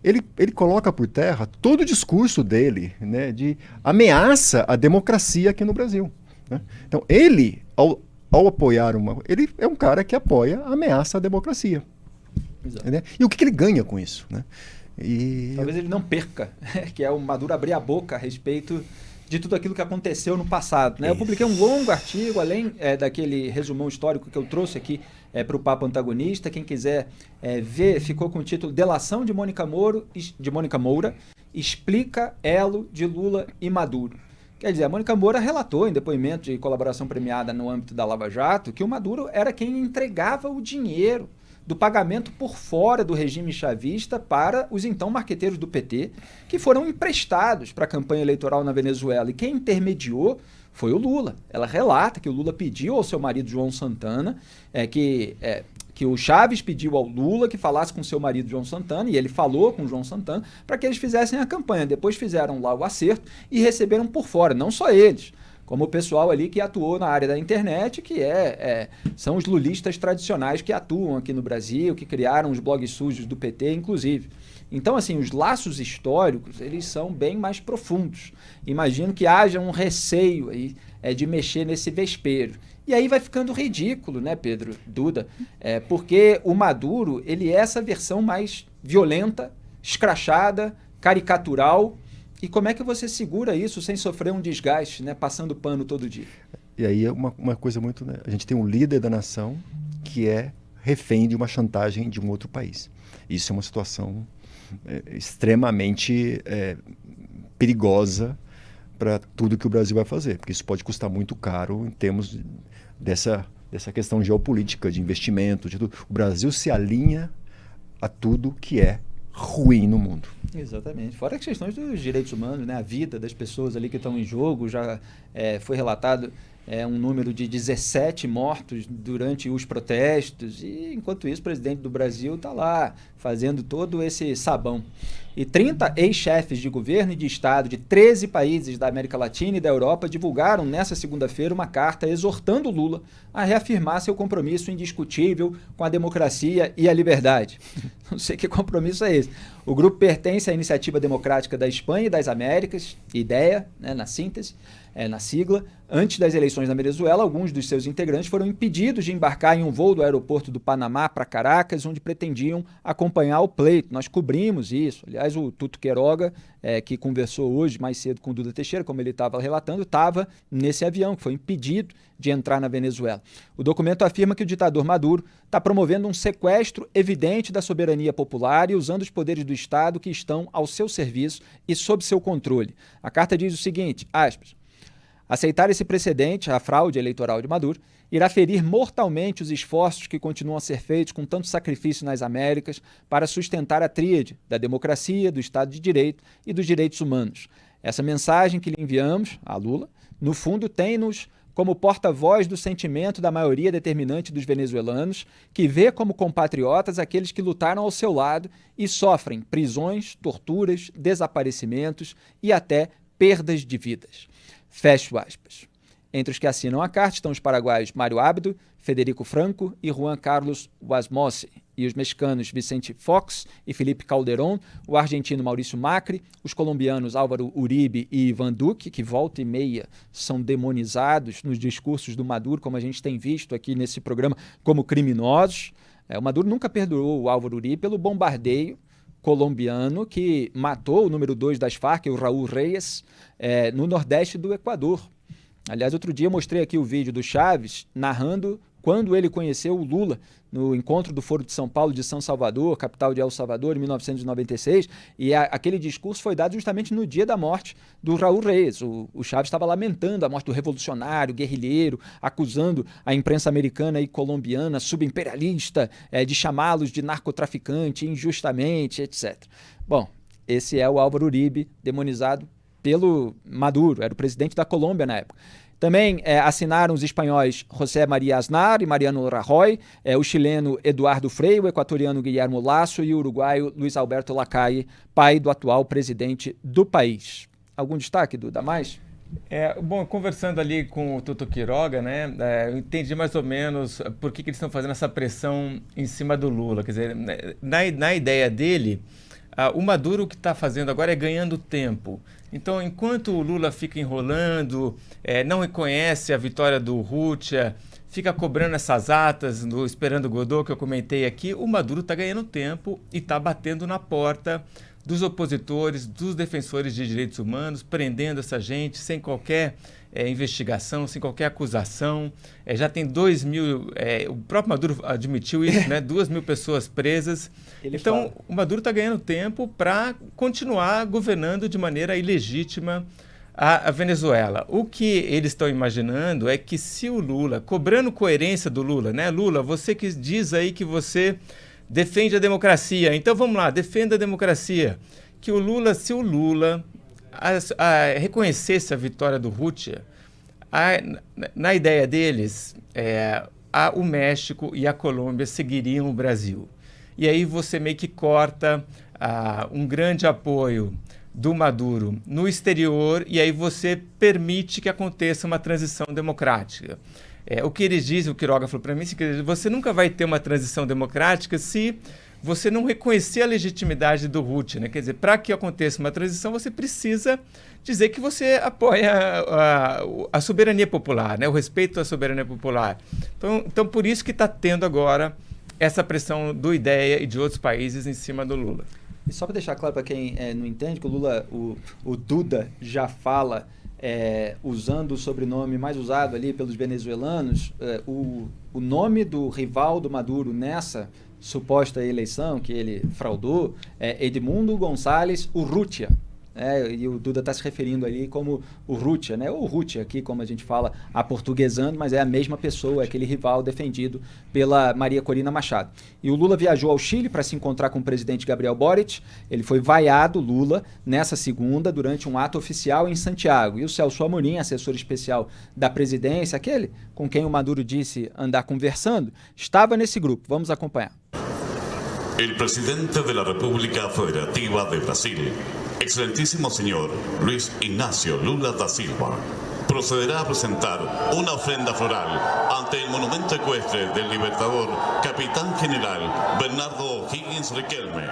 ele coloca por terra todo o discurso dele, né, de ameaça à democracia aqui no Brasil, né? Então, ele, ao apoiar ele é um cara que apoia a ameaça à democracia. Né? E o que ele ganha com isso? Né? Talvez ele não perca, que é o Maduro abrir a boca a respeito de tudo aquilo que aconteceu no passado, né? Eu publiquei um longo artigo, além daquele resumão histórico que eu trouxe aqui para o Papo Antagonista. Quem quiser ver, ficou com o título Delação de Mônica Moura, explica elo de Lula e Maduro. Quer dizer, a Mônica Moura relatou em depoimento de colaboração premiada no âmbito da Lava Jato que o Maduro era quem entregava o dinheiro do pagamento por fora do regime chavista para os então marqueteiros do PT, que foram emprestados para a campanha eleitoral na Venezuela. E quem intermediou foi o Lula. Ela relata que o Lula pediu ao seu marido João Santana que o Chaves pediu ao Lula que falasse com seu marido João Santana, e ele falou com o João Santana para que eles fizessem a campanha. Depois fizeram lá o acerto e receberam por fora, não só eles, como o pessoal ali que atuou na área da internet, que são os lulistas tradicionais que atuam aqui no Brasil, que criaram os blogs sujos do PT, inclusive. Então, assim, os laços históricos, eles são bem mais profundos. Imagino que haja um receio aí de mexer nesse vespeiro. E aí vai ficando ridículo, né, Pedro, Duda? Porque o Maduro, ele é essa versão mais violenta, escrachada, caricatural. E como é que você segura isso sem sofrer um desgaste, né, passando pano todo dia? E aí é uma coisa muito... Né? A gente tem um líder da nação que é refém de uma chantagem de um outro país. Isso é uma situação extremamente perigosa para tudo que o Brasil vai fazer, porque isso pode custar muito caro em termos dessa questão geopolítica, de investimento, de tudo. O Brasil se alinha a tudo que é ruim no mundo. Exatamente. Fora as questões dos direitos humanos, né? A vida das pessoas ali que estão em jogo. Já foi relatado um número de 17 mortos durante os protestos, e enquanto isso o presidente do Brasil está lá fazendo todo esse sabão. E 30 ex-chefes de governo e de Estado de 13 países da América Latina e da Europa divulgaram nessa segunda-feira uma carta exortando Lula a reafirmar seu compromisso indiscutível com a democracia e a liberdade. Não sei que compromisso é esse. O grupo pertence à Iniciativa Democrática da Espanha e das Américas, IDEA, né, na síntese, na sigla. Antes das eleições na Venezuela, alguns dos seus integrantes foram impedidos de embarcar em um voo do aeroporto do Panamá para Caracas, onde pretendiam acompanhar o pleito. Nós cobrimos isso. Aliás, o Tuto Queiroga, que conversou hoje mais cedo com o Duda Teixeira, como ele estava relatando, estava nesse avião, que foi impedido de entrar na Venezuela. O documento afirma que o ditador Maduro está promovendo um sequestro evidente da soberania popular e usando os poderes do Estado que estão ao seu serviço e sob seu controle. A carta diz o seguinte, aspas, aceitar esse precedente, a fraude eleitoral de Maduro, irá ferir mortalmente os esforços que continuam a ser feitos com tanto sacrifício nas Américas para sustentar a tríade da democracia, do Estado de Direito e dos direitos humanos. Essa mensagem que lhe enviamos, a Lula, no fundo tem-nos como porta-voz do sentimento da maioria determinante dos venezuelanos, que vê como compatriotas aqueles que lutaram ao seu lado e sofrem prisões, torturas, desaparecimentos e até perdas de vidas. Fecho aspas. Entre os que assinam a carta estão os paraguaios Mário Abdo, Federico Franco e Juan Carlos Guasmossi, e os mexicanos Vicente Fox e Felipe Calderón, o argentino Maurício Macri, os colombianos Álvaro Uribe e Iván Duque, que volta e meia são demonizados nos discursos do Maduro, como a gente tem visto aqui nesse programa, como criminosos. O Maduro nunca perdoou o Álvaro Uribe pelo bombardeio colombiano que matou o número 2 das Farc, o Raul Reyes, no nordeste do Equador. Aliás, outro dia eu mostrei aqui o vídeo do Chaves narrando quando ele conheceu o Lula no encontro do Foro de São Paulo de São Salvador, capital de El Salvador, em 1996, e aquele discurso foi dado justamente no dia da morte do Raul Reyes. O Chaves estava lamentando a morte do revolucionário, guerrilheiro, acusando a imprensa americana e colombiana, subimperialista, de chamá-los de narcotraficante injustamente, etc. Bom, esse é o Álvaro Uribe, demonizado pelo Maduro, era o presidente da Colômbia na época. Também assinaram os espanhóis José María Aznar e Mariano Rajoy, o chileno Eduardo Frei, o equatoriano Guillermo Lasso e o uruguaio Luiz Alberto Lacalle, pai do atual presidente do país. Algum destaque, Duda, mais? Bom, conversando ali com o Tuto Queiroga, né, eu entendi mais ou menos por que eles estão fazendo essa pressão em cima do Lula. Quer dizer, na ideia dele, o Maduro o que está fazendo agora é ganhando tempo. Então, enquanto o Lula fica enrolando, não reconhece a vitória do Rutia, fica cobrando essas atas, esperando o Godot, que eu comentei aqui, o Maduro está ganhando tempo e está batendo na porta dos opositores, dos defensores de direitos humanos, prendendo essa gente sem qualquer investigação, sem qualquer acusação. Já tem 2.000, o próprio Maduro admitiu isso, né? 2.000 pessoas presas. Então, o Maduro está ganhando tempo para continuar governando de maneira ilegítima a Venezuela. O que eles estão imaginando é que se o Lula, cobrando coerência do Lula, né? Lula, você que diz aí que você defende a democracia, então vamos lá, defenda a democracia. Que o Lula, se o Lula reconhecesse a vitória do Rússia, na ideia deles, o México e a Colômbia seguiriam o Brasil. E aí você meio que corta um grande apoio do Maduro no exterior e aí você permite que aconteça uma transição democrática. O que eles dizem, o Quiroga falou para mim, você nunca vai ter uma transição democrática se você não reconhecer a legitimidade do Rússia, né? Quer dizer, para que aconteça uma transição, você precisa dizer que você apoia a soberania popular, né? O respeito à soberania popular. Então por isso que está tendo agora essa pressão do IDEA e de outros países em cima do Lula. E só para deixar claro para quem não entende, que o Lula, o Duda já fala, usando o sobrenome mais usado ali pelos venezuelanos, o nome do rival do Maduro nessa suposta eleição que ele fraudou é Edmundo González Urrutia. E o Duda está se referindo ali como Urrutia, né? Ou Urrutia aqui, como a gente fala, aportuguesando, mas é a mesma pessoa, aquele rival defendido pela Maria Corina Machado. E o Lula viajou ao Chile para se encontrar com o presidente Gabriel Boric. Ele foi vaiado, Lula, nessa segunda, durante um ato oficial em Santiago. E o Celso Amorim, assessor especial da presidência, aquele com quem o Maduro disse andar conversando, estava nesse grupo. Vamos acompanhar. El presidente de la República Federativa de Brasil, excelentísimo señor Luis Ignacio Lula da Silva, procederá a presentar una ofrenda floral ante el monumento ecuestre del libertador Capitán General Bernardo O'Higgins Riquelme.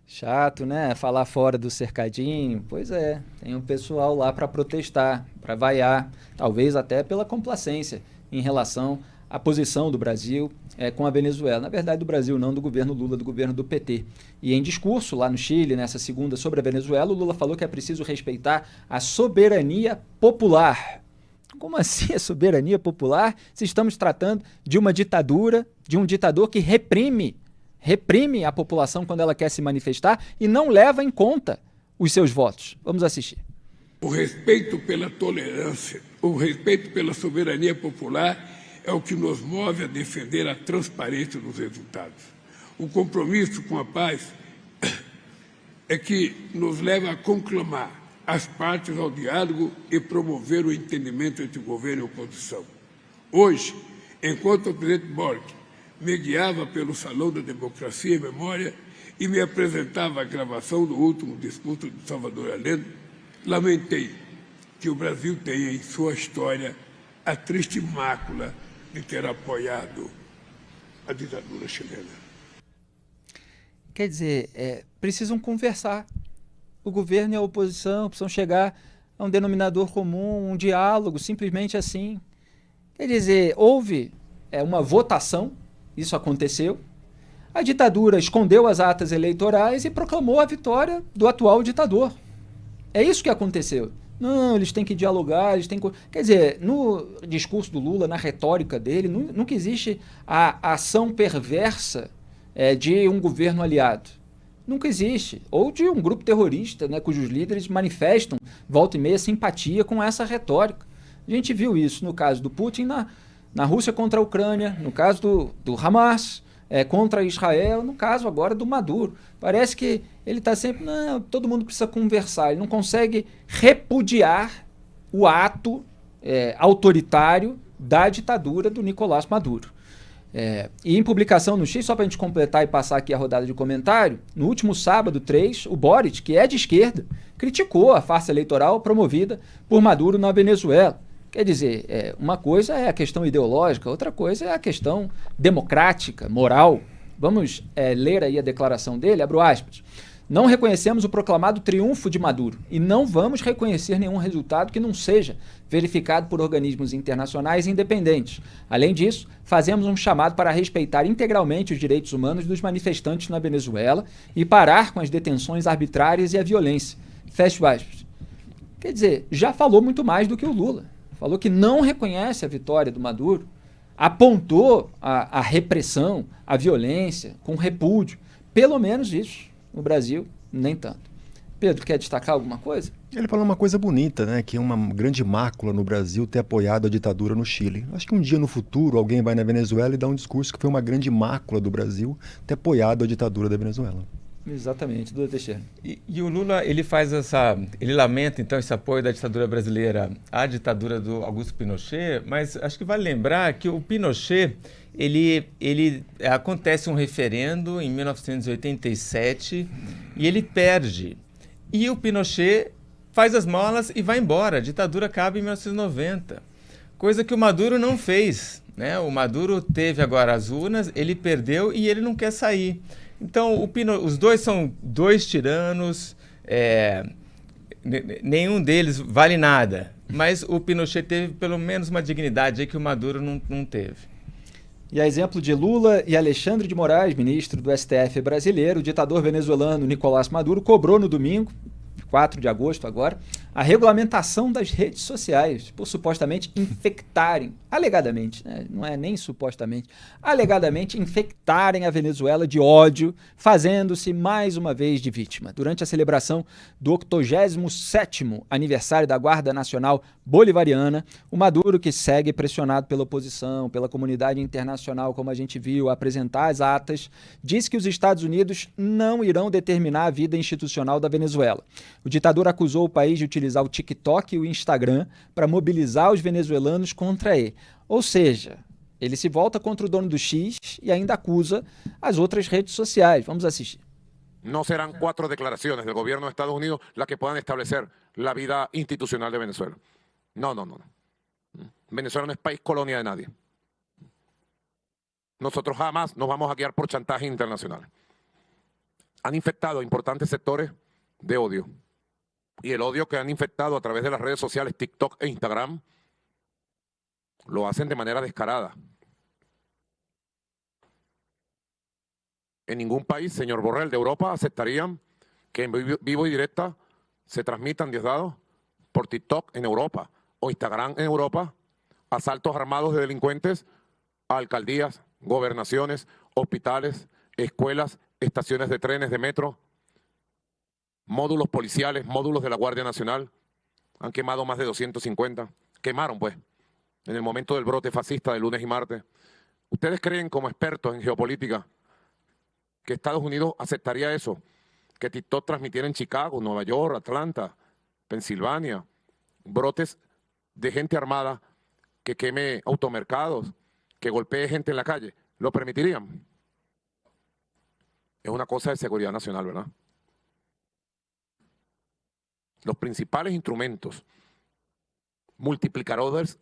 Chato, né? Falar fora do cercadinho. Pois é, tem um pessoal lá para protestar, para vaiar, talvez até pela complacência em relação à posição do Brasil com a Venezuela. Na verdade, do Brasil não, do governo Lula, do governo do PT. E em discurso lá no Chile, nessa segunda, sobre a Venezuela, o Lula falou que é preciso respeitar a soberania popular. Como assim a soberania popular? Se estamos tratando de uma ditadura, de um ditador que reprime a população quando ela quer se manifestar e não leva em conta os seus votos. Vamos assistir. O respeito pela tolerância, o respeito pela soberania popular é o que nos move a defender a transparência dos resultados. O compromisso com a paz é que nos leva a conclamar as partes ao diálogo e promover o entendimento entre governo e oposição. Hoje, enquanto o presidente Boric me guiava pelo Salão da Democracia e Memória e me apresentava a gravação do último discurso de Salvador Allende, lamentei que o Brasil tenha em sua história a triste mácula de ter apoiado a ditadura chilena. Quer dizer, precisam conversar. O governo e a oposição precisam chegar a um denominador comum, um diálogo, simplesmente assim. Quer dizer, houve uma votação. Isso aconteceu. A ditadura escondeu as atas eleitorais e proclamou a vitória do atual ditador. É isso que aconteceu. Não, eles têm que dialogar, eles têm que... Quer dizer, no discurso do Lula, na retórica dele, nunca existe a ação perversa de um governo aliado. Nunca existe. Ou de um grupo terrorista, né, cujos líderes manifestam, volta e meia, simpatia com essa retórica. A gente viu isso no caso do Putin na Rússia contra a Ucrânia, no caso do Hamas contra Israel, no caso agora do Maduro. Parece que ele está sempre... Não, todo mundo precisa conversar. Ele não consegue repudiar o ato autoritário da ditadura do Nicolás Maduro. E em publicação no X, só para a gente completar e passar aqui a rodada de comentário, no último sábado 3, o Boric, que é de esquerda, criticou a farsa eleitoral promovida por Maduro na Venezuela. Quer dizer, uma coisa é a questão ideológica, outra coisa é a questão democrática, moral. Vamos ler aí a declaração dele, abro aspas. Não reconhecemos o proclamado triunfo de Maduro e não vamos reconhecer nenhum resultado que não seja verificado por organismos internacionais independentes. Além disso, fazemos um chamado para respeitar integralmente os direitos humanos dos manifestantes na Venezuela e parar com as detenções arbitrárias e a violência. Fecha aspas. Quer dizer, já falou muito mais do que o Lula. Falou que não reconhece a vitória do Maduro, apontou a repressão, a violência, com repúdio. Pelo menos isso. No Brasil, nem tanto. Pedro, quer destacar alguma coisa? Ele falou uma coisa bonita, né? Que é uma grande mácula no Brasil ter apoiado a ditadura no Chile. Acho que um dia no futuro alguém vai na Venezuela e dá um discurso que foi uma grande mácula do Brasil ter apoiado a ditadura da Venezuela. Exatamente, Duda Teixeira. E o Lula, ele lamenta então esse apoio da ditadura brasileira à ditadura do Augusto Pinochet, mas acho que vale lembrar que o Pinochet, acontece um referendo em 1987 e ele perde. E o Pinochet faz as malas e vai embora. A ditadura acaba em 1990, coisa que o Maduro não fez, né? O Maduro teve agora as urnas, ele perdeu e ele não quer sair. Então, os dois são dois tiranos, nenhum deles vale nada, mas o Pinochet teve pelo menos uma dignidade aí que o Maduro não teve. E a exemplo de Lula e Alexandre de Moraes, ministro do STF brasileiro, o ditador venezuelano Nicolás Maduro cobrou no domingo, 4 de agosto agora, a regulamentação das redes sociais por supostamente infectarem, alegadamente, né? Não é nem supostamente, alegadamente infectarem a Venezuela de ódio, fazendo-se mais uma vez de vítima. Durante a celebração do 87º aniversário da Guarda Nacional Bolivariana, o Maduro, que segue pressionado pela oposição, pela comunidade internacional, como a gente viu, a apresentar as atas, disse que os Estados Unidos não irão determinar a vida institucional da Venezuela. O ditador acusou o país de utilizar o TikTok e o Instagram para mobilizar os venezuelanos contra ele. Ou seja, ele se volta contra o dono do X e ainda acusa as outras redes sociais. Vamos assistir. No serán 4 declaraciones del gobierno de Estados Unidos las que puedan establecer la vida institucional de Venezuela. No. Venezuela no es país colonia de nadie. Nosotros jamás nos vamos a guiar por chantaje internacional. Han infectado importantes sectores de odio. Y el odio que han infectado a través de las redes sociales TikTok e Instagram lo hacen de manera descarada. En ningún país, señor Borrell, de Europa aceptarían que en vivo y directa se transmitan Diosdados por TikTok en Europa o Instagram en Europa, asaltos armados de delincuentes a alcaldías, gobernaciones, hospitales, escuelas, estaciones de trenes, de metro, módulos policiales, módulos de la Guardia Nacional. Han quemado más de 250. Quemaron, pues, en el momento del brote fascista del lunes y martes. ¿Ustedes creen, como expertos en geopolítica, que Estados Unidos aceptaría eso? Que TikTok transmitiera en Chicago, Nueva York, Atlanta, Pensilvania, brotes de gente armada que queme automercados, que golpee gente en la calle. ¿Lo permitirían? Es una cosa de seguridad nacional, ¿verdad? Los principales instrumentos multiplicadores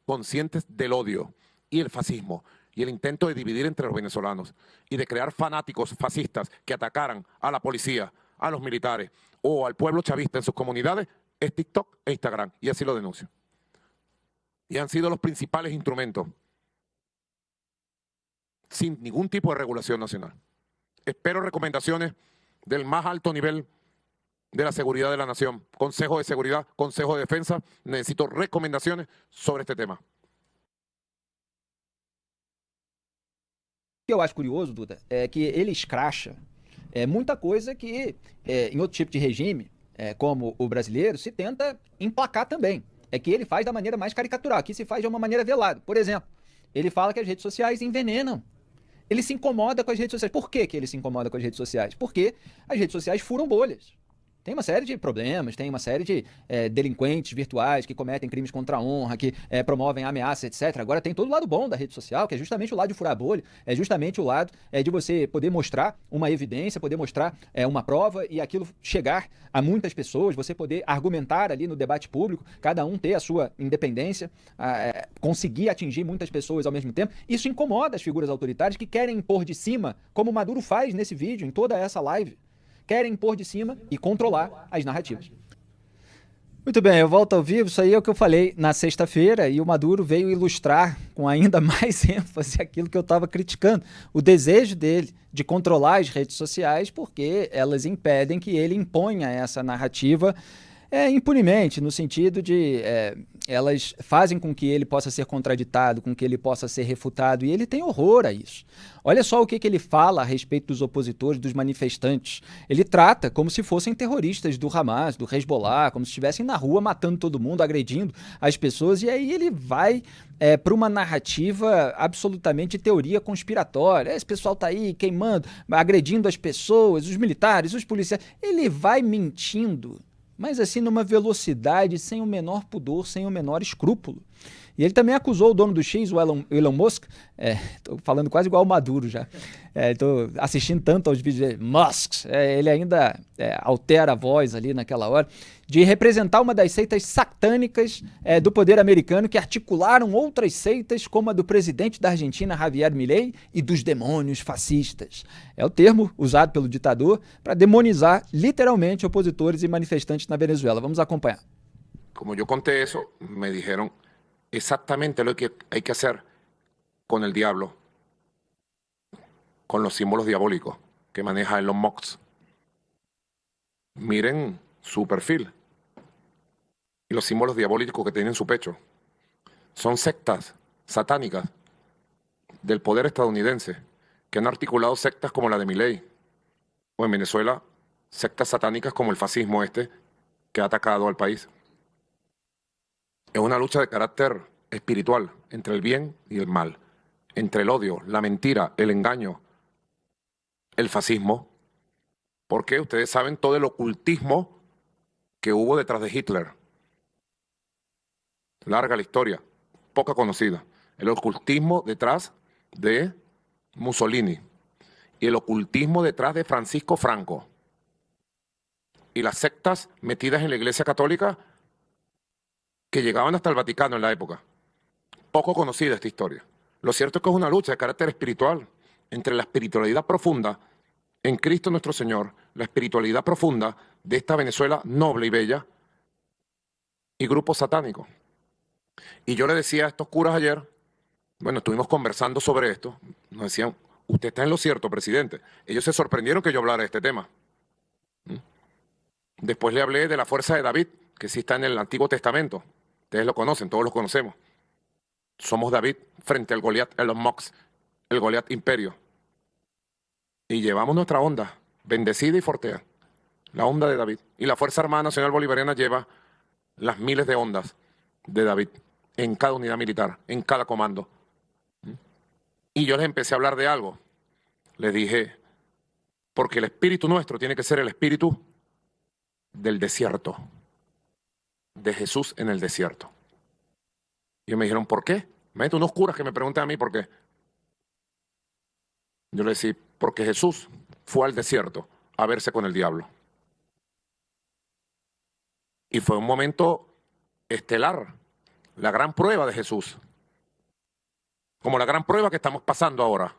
conscientes del odio y el fascismo y el intento de dividir entre los venezolanos y de crear fanáticos fascistas que atacaran a la policía, a los militares o al pueblo chavista en sus comunidades es TikTok e Instagram, y así lo denuncio. Y han sido los principales instrumentos sin ningún tipo de regulación nacional. Espero recomendaciones del más alto nivel de la seguridad de la nación, Consejo de Seguridad, Consejo de Defensa. Necesito recomendaciones sobre este tema. O que eu acho curioso, Duda, é que ele escracha muita coisa que em outro tipo de regime, como o brasileiro, se tenta emplacar também. É que ele faz da maneira mais caricatural, aqui se faz de uma maneira velada. Por exemplo, ele fala que as redes sociais envenenam. Ele se incomoda com as redes sociais. Por que ele se incomoda com as redes sociais? Porque as redes sociais furam bolhas. Tem uma série de problemas, tem uma série de delinquentes virtuais que cometem crimes contra a honra, que promovem ameaças, etc. Agora tem todo o lado bom da rede social, que é justamente o lado de furar a bolha, é justamente o lado de você poder mostrar uma evidência, poder mostrar uma prova e aquilo chegar a muitas pessoas, você poder argumentar ali no debate público, cada um ter a sua independência, conseguir atingir muitas pessoas ao mesmo tempo. Isso incomoda as figuras autoritárias que querem impor de cima, como o Maduro faz nesse vídeo, em toda essa live. Querem impor de cima e controlar as narrativas. Muito bem, eu volto ao vivo. Isso aí é o que eu falei na sexta-feira e o Maduro veio ilustrar com ainda mais ênfase aquilo que eu estava criticando. O desejo dele de controlar as redes sociais porque elas impedem que ele imponha essa narrativa impunemente, no sentido de elas fazem com que ele possa ser contraditado, com que ele possa ser refutado, e ele tem horror a isso. Olha só o que ele fala a respeito dos opositores, dos manifestantes. Ele trata como se fossem terroristas do Hamas, do Hezbollah, como se estivessem na rua matando todo mundo, agredindo as pessoas, e aí ele vai para uma narrativa absolutamente teoria conspiratória. Esse pessoal está aí queimando, agredindo as pessoas, os militares, os policiais. Ele vai mentindo, mas assim numa velocidade sem o menor pudor, sem o menor escrúpulo. E ele também acusou o dono do X, o Elon Musk, tô falando quase igual o Maduro já, tô assistindo tanto aos vídeos de Musk, ele ainda altera a voz ali naquela hora, de representar uma das seitas satânicas do poder americano que articularam outras seitas como a do presidente da Argentina, Javier Milei, e dos demônios fascistas. É o termo usado pelo ditador para demonizar literalmente opositores e manifestantes na Venezuela. Vamos acompanhar. Como yo conté eso, me dijeron exactamente lo que hay que hacer con el diablo, con los símbolos diabólicos que maneja Elon Musk. Miren su perfil y los símbolos diabólicos que tiene en su pecho. Son sectas satánicas del poder estadounidense que han articulado sectas como la de Milei, o en Venezuela, sectas satánicas como el fascismo que ha atacado al país. Es una lucha de carácter espiritual entre el bien y el mal, entre el odio, la mentira, el engaño, el fascismo, porque ustedes saben todo el ocultismo que hubo detrás de Hitler. Larga la historia, poca conocida. El ocultismo detrás de Mussolini y el ocultismo detrás de Francisco Franco. Y las sectas metidas en la Iglesia Católica que llegaban hasta el Vaticano en la época. Poco conocida esta historia. Lo cierto es que es una lucha de carácter espiritual entre la espiritualidad profunda en Cristo nuestro Señor, la espiritualidad profunda de esta Venezuela noble y bella, y grupos satánicos. Y yo le decía a estos curas ayer, bueno, estuvimos conversando sobre esto, nos decían, usted está en lo cierto, presidente. Ellos se sorprendieron que yo hablara de este tema. Después le hablé de la fuerza de David, que sí está en el Antiguo Testamento. Ustedes lo conocen, todos lo conocemos. Somos David frente al Goliat Elon Musk, el Goliat Imperio. Y llevamos nuestra onda, bendecida y fortea, la onda de David. Y la Fuerza Armada Nacional Bolivariana lleva las miles de ondas de David en cada unidad militar, en cada comando. Y yo les empecé a hablar de algo. Les dije, porque el espíritu nuestro tiene que ser el espíritu del desierto, de Jesús en el desierto. Y me dijeron, ¿por qué? Me unos curas que me preguntan a mí por qué. Yo les decía, porque Jesús fue al desierto a verse con el diablo. Y fue un momento estelar, la gran prueba de Jesús, como la gran prueba que estamos pasando ahora.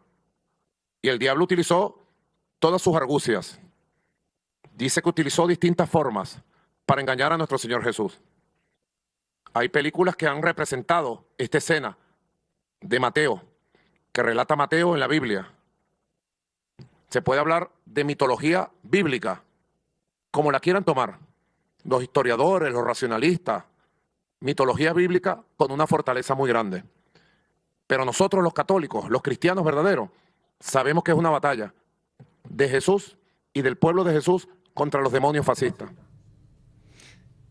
Y el diablo utilizó todas sus argucias. Dice que utilizó distintas formas para engañar a nuestro Señor Jesús. Hay películas que han representado esta escena de Mateo, que relata Mateo en la Biblia. Se puede hablar de mitología bíblica, como la quieran tomar. Los historiadores, los racionalistas, mitología bíblica con una fortaleza muy grande. Pero nosotros los católicos, los cristianos verdaderos, sabemos que es una batalla de Jesús y del pueblo de Jesús contra los demonios fascistas.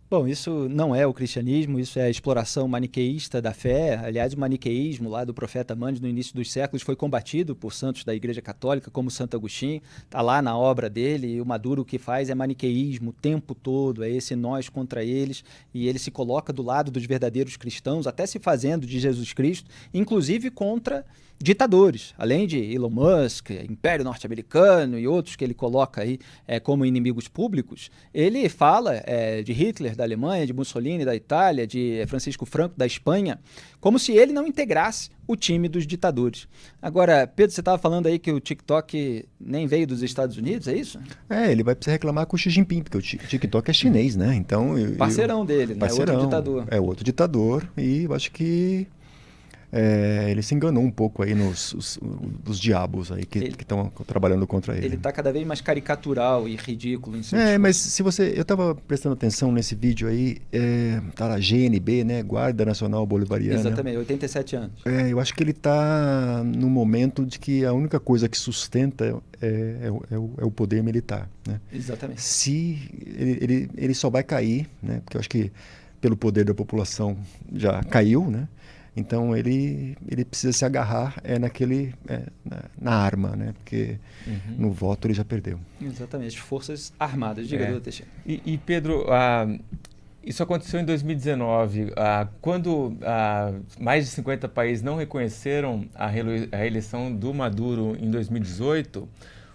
Bom, isso não é o cristianismo, isso é a exploração maniqueísta da fé. Aliás, o maniqueísmo lá do profeta Manes no início dos séculos foi combatido por santos da Igreja Católica, como Santo Agostinho, está lá na obra dele, e o Maduro o que faz é maniqueísmo o tempo todo, é esse nós contra eles, e ele se coloca do lado dos verdadeiros cristãos, até se fazendo de Jesus Cristo, inclusive contra ditadores, além de Elon Musk, Império Norte-Americano e outros que ele coloca aí como inimigos públicos. Ele fala de Hitler da Alemanha, de Mussolini da Itália, de Francisco Franco da Espanha, como se ele não integrasse o time dos ditadores. Agora, Pedro, você estava falando aí que o TikTok nem veio dos Estados Unidos, é isso? Ele vai precisar reclamar com o Xi Jinping, porque o TikTok é chinês, né? Então, parceirão dele, né? Outro ditador. É outro ditador, e eu acho que ele se enganou um pouco aí dos diabos aí que estão trabalhando contra ele. Ele está cada vez mais caricatural e ridículo em seu discurso. Mas se eu estava prestando atenção nesse vídeo aí, tá lá, GNB, né? Guarda Nacional Bolivariana. Exatamente, 87 anos. Eu acho que ele está no momento de que a única coisa que sustenta é o poder militar, né? Exatamente. Se ele só vai cair, né? Porque eu acho que pelo poder da população já caiu, né? Então ele precisa se agarrar na arma, né? Porque no voto ele já perdeu. Exatamente, Forças Armadas. Diga, doutor Teixeira. E Pedro, isso aconteceu em 2019, quando mais de 50 países não reconheceram a reeleição do Maduro em 2018,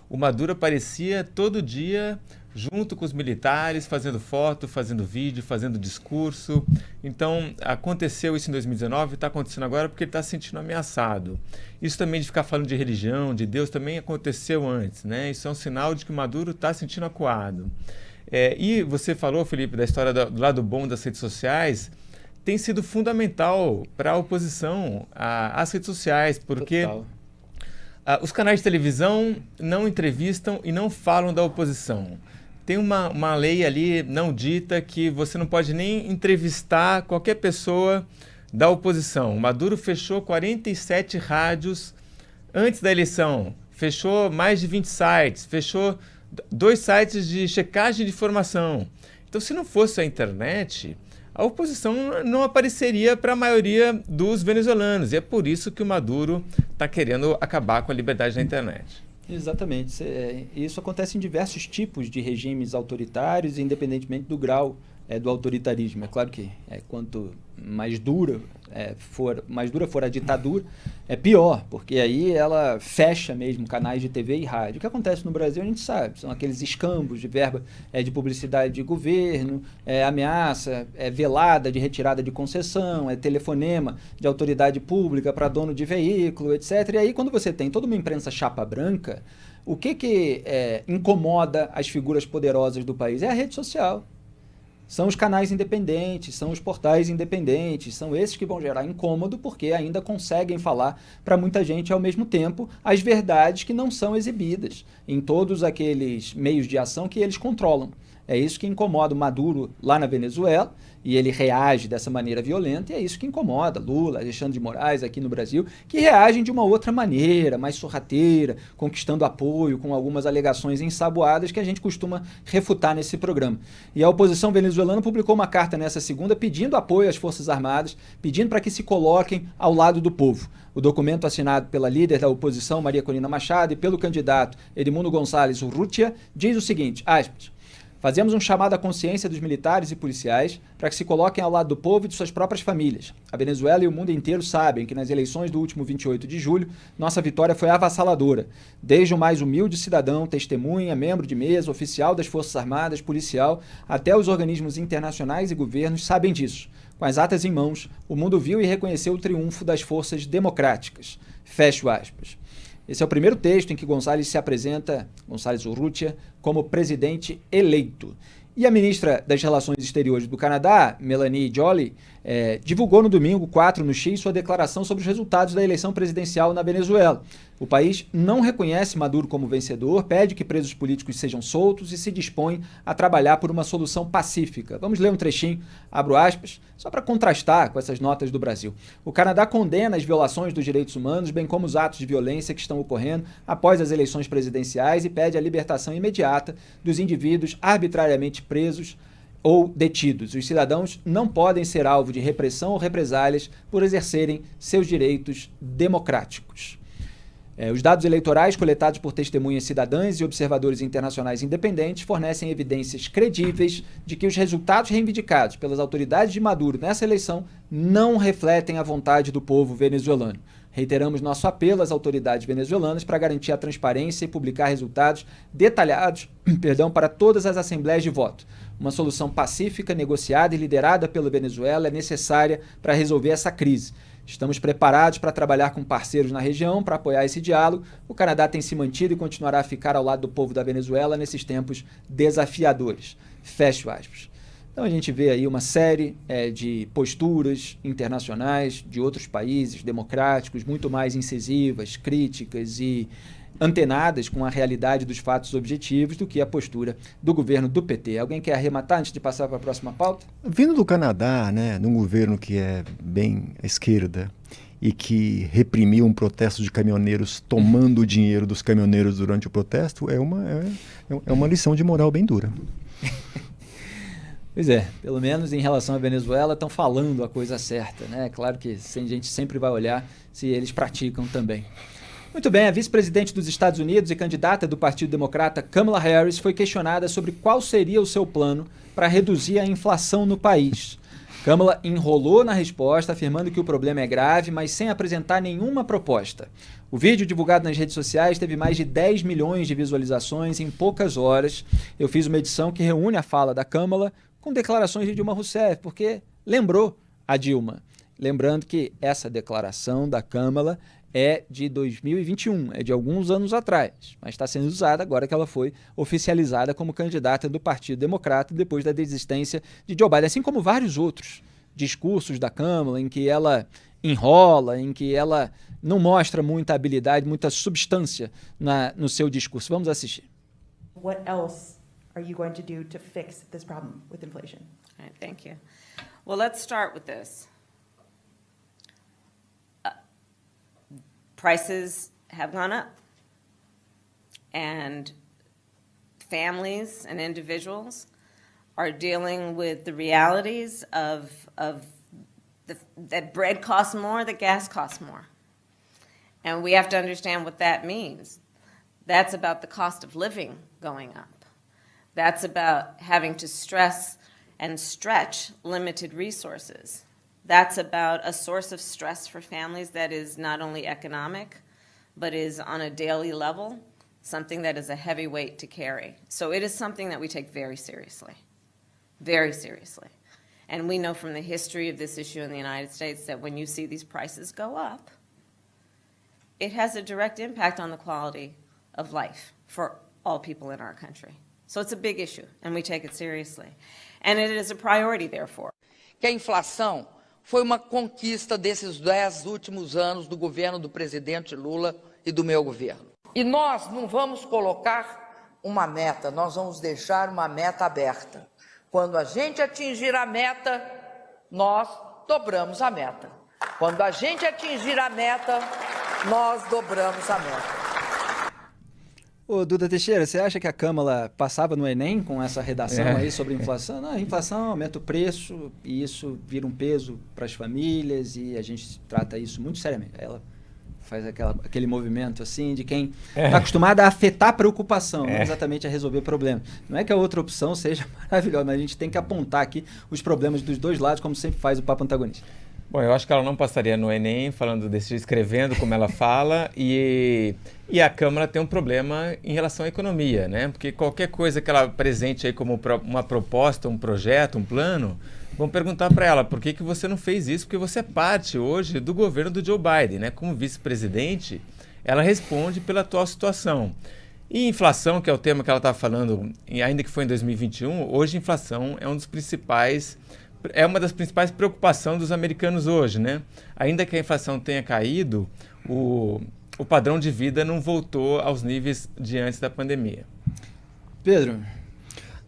o Maduro aparecia todo dia junto com os militares, fazendo foto, fazendo vídeo, fazendo discurso. Então, aconteceu isso em 2019 e está acontecendo agora porque ele está se sentindo ameaçado. Isso também de ficar falando de religião, de Deus, também aconteceu antes, né? Isso é um sinal de que o Maduro está se sentindo acuado. E você falou, Felipe, da história do lado bom das redes sociais. Tem sido fundamental para a oposição às redes sociais, porque os canais de televisão não entrevistam e não falam da oposição. Tem uma lei ali não dita que você não pode nem entrevistar qualquer pessoa da oposição. O Maduro fechou 47 rádios antes da eleição, fechou mais de 20 sites, fechou 2 sites de checagem de informação. Então, se não fosse a internet, a oposição não apareceria para a maioria dos venezuelanos. E é por isso que o Maduro está querendo acabar com a liberdade na internet. Exatamente. Isso acontece em diversos tipos de regimes autoritários, independentemente do grau do autoritarismo. É claro que quanto mais dura for a ditadura, é pior, porque aí ela fecha mesmo canais de TV e rádio. O que acontece no Brasil a gente sabe, são aqueles escambos de verba de publicidade de governo, ameaça velada de retirada de concessão, telefonema de autoridade pública para dono de veículo, etc. E aí quando você tem toda uma imprensa chapa branca, o que incomoda as figuras poderosas do país? É a rede social. São os canais independentes, são os portais independentes, são esses que vão gerar incômodo porque ainda conseguem falar para muita gente ao mesmo tempo as verdades que não são exibidas em todos aqueles meios de ação que eles controlam. É isso que incomoda o Maduro lá na Venezuela, e ele reage dessa maneira violenta, e é isso que incomoda Lula, Alexandre de Moraes aqui no Brasil, que reagem de uma outra maneira, mais sorrateira, conquistando apoio com algumas alegações ensaboadas que a gente costuma refutar nesse programa. E a oposição venezuelana publicou uma carta nessa segunda pedindo apoio às Forças Armadas, pedindo para que se coloquem ao lado do povo. O documento assinado pela líder da oposição, Maria Corina Machado, e pelo candidato Edmundo Gonçalves Urrutia, diz o seguinte, aspas, fazemos um chamado à consciência dos militares e policiais para que se coloquem ao lado do povo e de suas próprias famílias. A Venezuela e o mundo inteiro sabem que nas eleições do último 28 de julho, nossa vitória foi avassaladora. Desde o mais humilde cidadão, testemunha, membro de mesa, oficial das Forças Armadas, policial, até os organismos internacionais e governos sabem disso. Com as atas em mãos, o mundo viu e reconheceu o triunfo das forças democráticas. Fecho aspas. Esse é o primeiro texto em que Gonçalves Urrutia, como presidente eleito. E a ministra das Relações Exteriores do Canadá, Melanie Joly, divulgou no domingo 4 no X sua declaração sobre os resultados da eleição presidencial na Venezuela. O país não reconhece Maduro como vencedor, pede que presos políticos sejam soltos e se dispõe a trabalhar por uma solução pacífica. Vamos ler um trechinho, abro aspas, só para contrastar com essas notas do Brasil. O Canadá condena as violações dos direitos humanos, bem como os atos de violência que estão ocorrendo após as eleições presidenciais e pede a libertação imediata dos indivíduos arbitrariamente presos ou detidos. Os cidadãos não podem ser alvo de repressão ou represálias por exercerem seus direitos democráticos. Os dados eleitorais coletados por testemunhas cidadãs e observadores internacionais independentes fornecem evidências credíveis de que os resultados reivindicados pelas autoridades de Maduro nessa eleição não refletem a vontade do povo venezuelano. Reiteramos nosso apelo às autoridades venezuelanas para garantir a transparência e publicar resultados detalhados para todas as assembleias de voto. Uma solução pacífica, negociada e liderada pela Venezuela é necessária para resolver essa crise. Estamos preparados para trabalhar com parceiros na região para apoiar esse diálogo. O Canadá tem se mantido e continuará a ficar ao lado do povo da Venezuela nesses tempos desafiadores. Fecho aspas. Então a gente vê aí uma série de posturas internacionais de outros países democráticos, muito mais incisivas, críticas e antenadas com a realidade dos fatos objetivos do que a postura do governo do PT. Alguém quer arrematar antes de passar para a próxima pauta? Vindo do Canadá, né, num governo que é bem à esquerda e que reprimiu um protesto de caminhoneiros tomando o dinheiro dos caminhoneiros durante o protesto, é uma lição de moral bem dura. Pois é, pelo menos em relação à Venezuela estão falando a coisa certa, né? Claro que a gente sempre vai olhar se eles praticam também. Muito bem, a vice-presidente dos Estados Unidos e candidata do Partido Democrata Kamala Harris foi questionada sobre qual seria o seu plano para reduzir a inflação no país. Kamala enrolou na resposta, afirmando que o problema é grave, mas sem apresentar nenhuma proposta. O vídeo divulgado nas redes sociais teve mais de 10 milhões de visualizações em poucas horas. Eu fiz uma edição que reúne a fala da Kamala com declarações de Dilma Rousseff, porque lembrou a Dilma. Lembrando que essa declaração da Kamala é de 2021, é de alguns anos atrás, mas está sendo usada agora que ela foi oficializada como candidata do Partido Democrata depois da desistência de Joe Biden, assim como vários outros discursos da Kamala em que ela enrola, em que ela não mostra muita habilidade, muita substância no seu discurso. Vamos assistir. What else are you going to do to fix this problem with inflation? All right, thank you. Well, let's start with this. Prices have gone up, and families and individuals are dealing with the realities of that bread costs more, that gas costs more. And we have to understand what that means. That's about the cost of living going up. That's about having to stress and stretch limited resources. That's about a source of stress for families that is not only economic, but is on a daily level, something that is a heavy weight to carry. So it is something that we take very seriously, very seriously. And we know from the history of this issue in the United States that when you see these prices go up, it has a direct impact on the quality of life for all people in our country. So it's a big issue, and we take it seriously. And it is a priority, therefore. Que a inflação foi uma conquista desses 10 últimos anos do governo do presidente Lula e do meu governo. E nós não vamos colocar uma meta, nós vamos deixar uma meta aberta. Quando a gente atingir a meta, nós dobramos a meta. Quando a gente atingir a meta, nós dobramos a meta. Ô, Duda Teixeira, você acha que a Kamala passava no Enem com essa redação aí sobre inflação? Não, a inflação aumenta o preço e isso vira um peso para as famílias e a gente trata isso muito seriamente. Ela faz aquele movimento assim de quem está acostumado a afetar a preocupação, não exatamente a resolver problema. Não é que a outra opção seja maravilhosa, mas a gente tem que apontar aqui os problemas dos dois lados, como sempre faz o Papo Antagonista. Bom, eu acho que ela não passaria no Enem escrevendo como ela fala e a Câmara tem um problema em relação à economia, né? Porque qualquer coisa que ela apresente aí como uma proposta, um projeto, um plano, vão perguntar para ela por que você não fez isso, porque você é parte hoje do governo do Joe Biden, né? Como vice-presidente, ela responde pela atual situação. E inflação, que é o tema que ela estava falando, ainda que foi em 2021, hoje inflação é uma das principais preocupações dos americanos hoje, né? Ainda que a inflação tenha caído, o padrão de vida não voltou aos níveis de antes da pandemia. Pedro?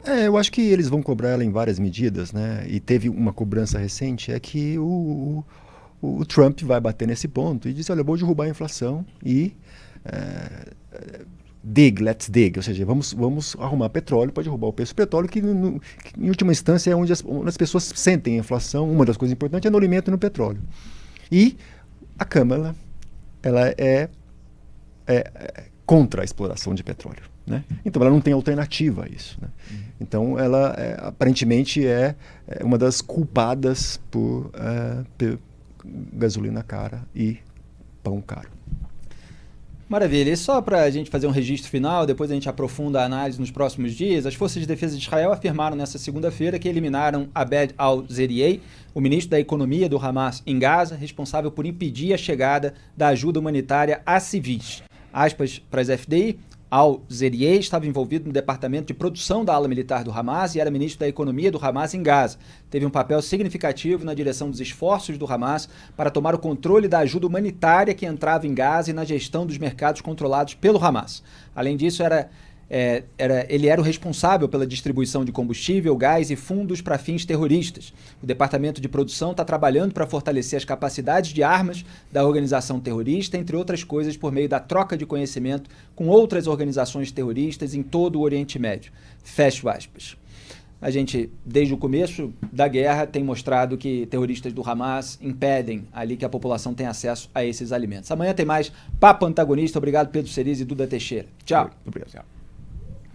Eu acho que eles vão cobrar ela em várias medidas, né? E teve uma cobrança recente, é que o Trump vai bater nesse ponto e diz, olha, eu vou derrubar a inflação e let's dig, ou seja, vamos arrumar petróleo para derrubar o preço do petróleo, que em última instância é onde as pessoas sentem a inflação. Uma das coisas importantes é no alimento e no petróleo. E a Câmara, ela é contra a exploração de petróleo, né? Então ela não tem alternativa a isso, né? Então ela aparentemente é uma das culpadas por gasolina cara e pão caro. Maravilha. E só para a gente fazer um registro final, depois a gente aprofunda a análise nos próximos dias, as Forças de Defesa de Israel afirmaram nesta segunda-feira que eliminaram Abed al-Zeriei, o ministro da Economia do Hamas em Gaza, responsável por impedir a chegada da ajuda humanitária a civis. Aspas para as FDI, al-Zeriei estava envolvido no departamento de produção da ala militar do Hamas e era ministro da Economia do Hamas em Gaza. Teve um papel significativo na direção dos esforços do Hamas para tomar o controle da ajuda humanitária que entrava em Gaza e na gestão dos mercados controlados pelo Hamas. Além disso, ele era o responsável pela distribuição de combustível, gás e fundos para fins terroristas. O departamento de produção está trabalhando para fortalecer as capacidades de armas da organização terrorista, entre outras coisas, por meio da troca de conhecimento com outras organizações terroristas em todo o Oriente Médio. Fecho aspas. A gente, desde o começo da guerra, tem mostrado que terroristas do Hamas impedem ali que a população tenha acesso a esses alimentos. Amanhã tem mais Papo Antagonista. Obrigado, Pedro Cerise e Duda Teixeira. Tchau. Obrigado.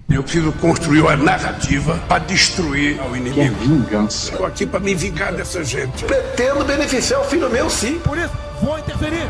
Eu preciso construir uma narrativa para destruir o inimigo. Que vingança. Estou aqui para me vingar dessa gente. Pretendo beneficiar o filho meu, sim. Por isso, vou interferir.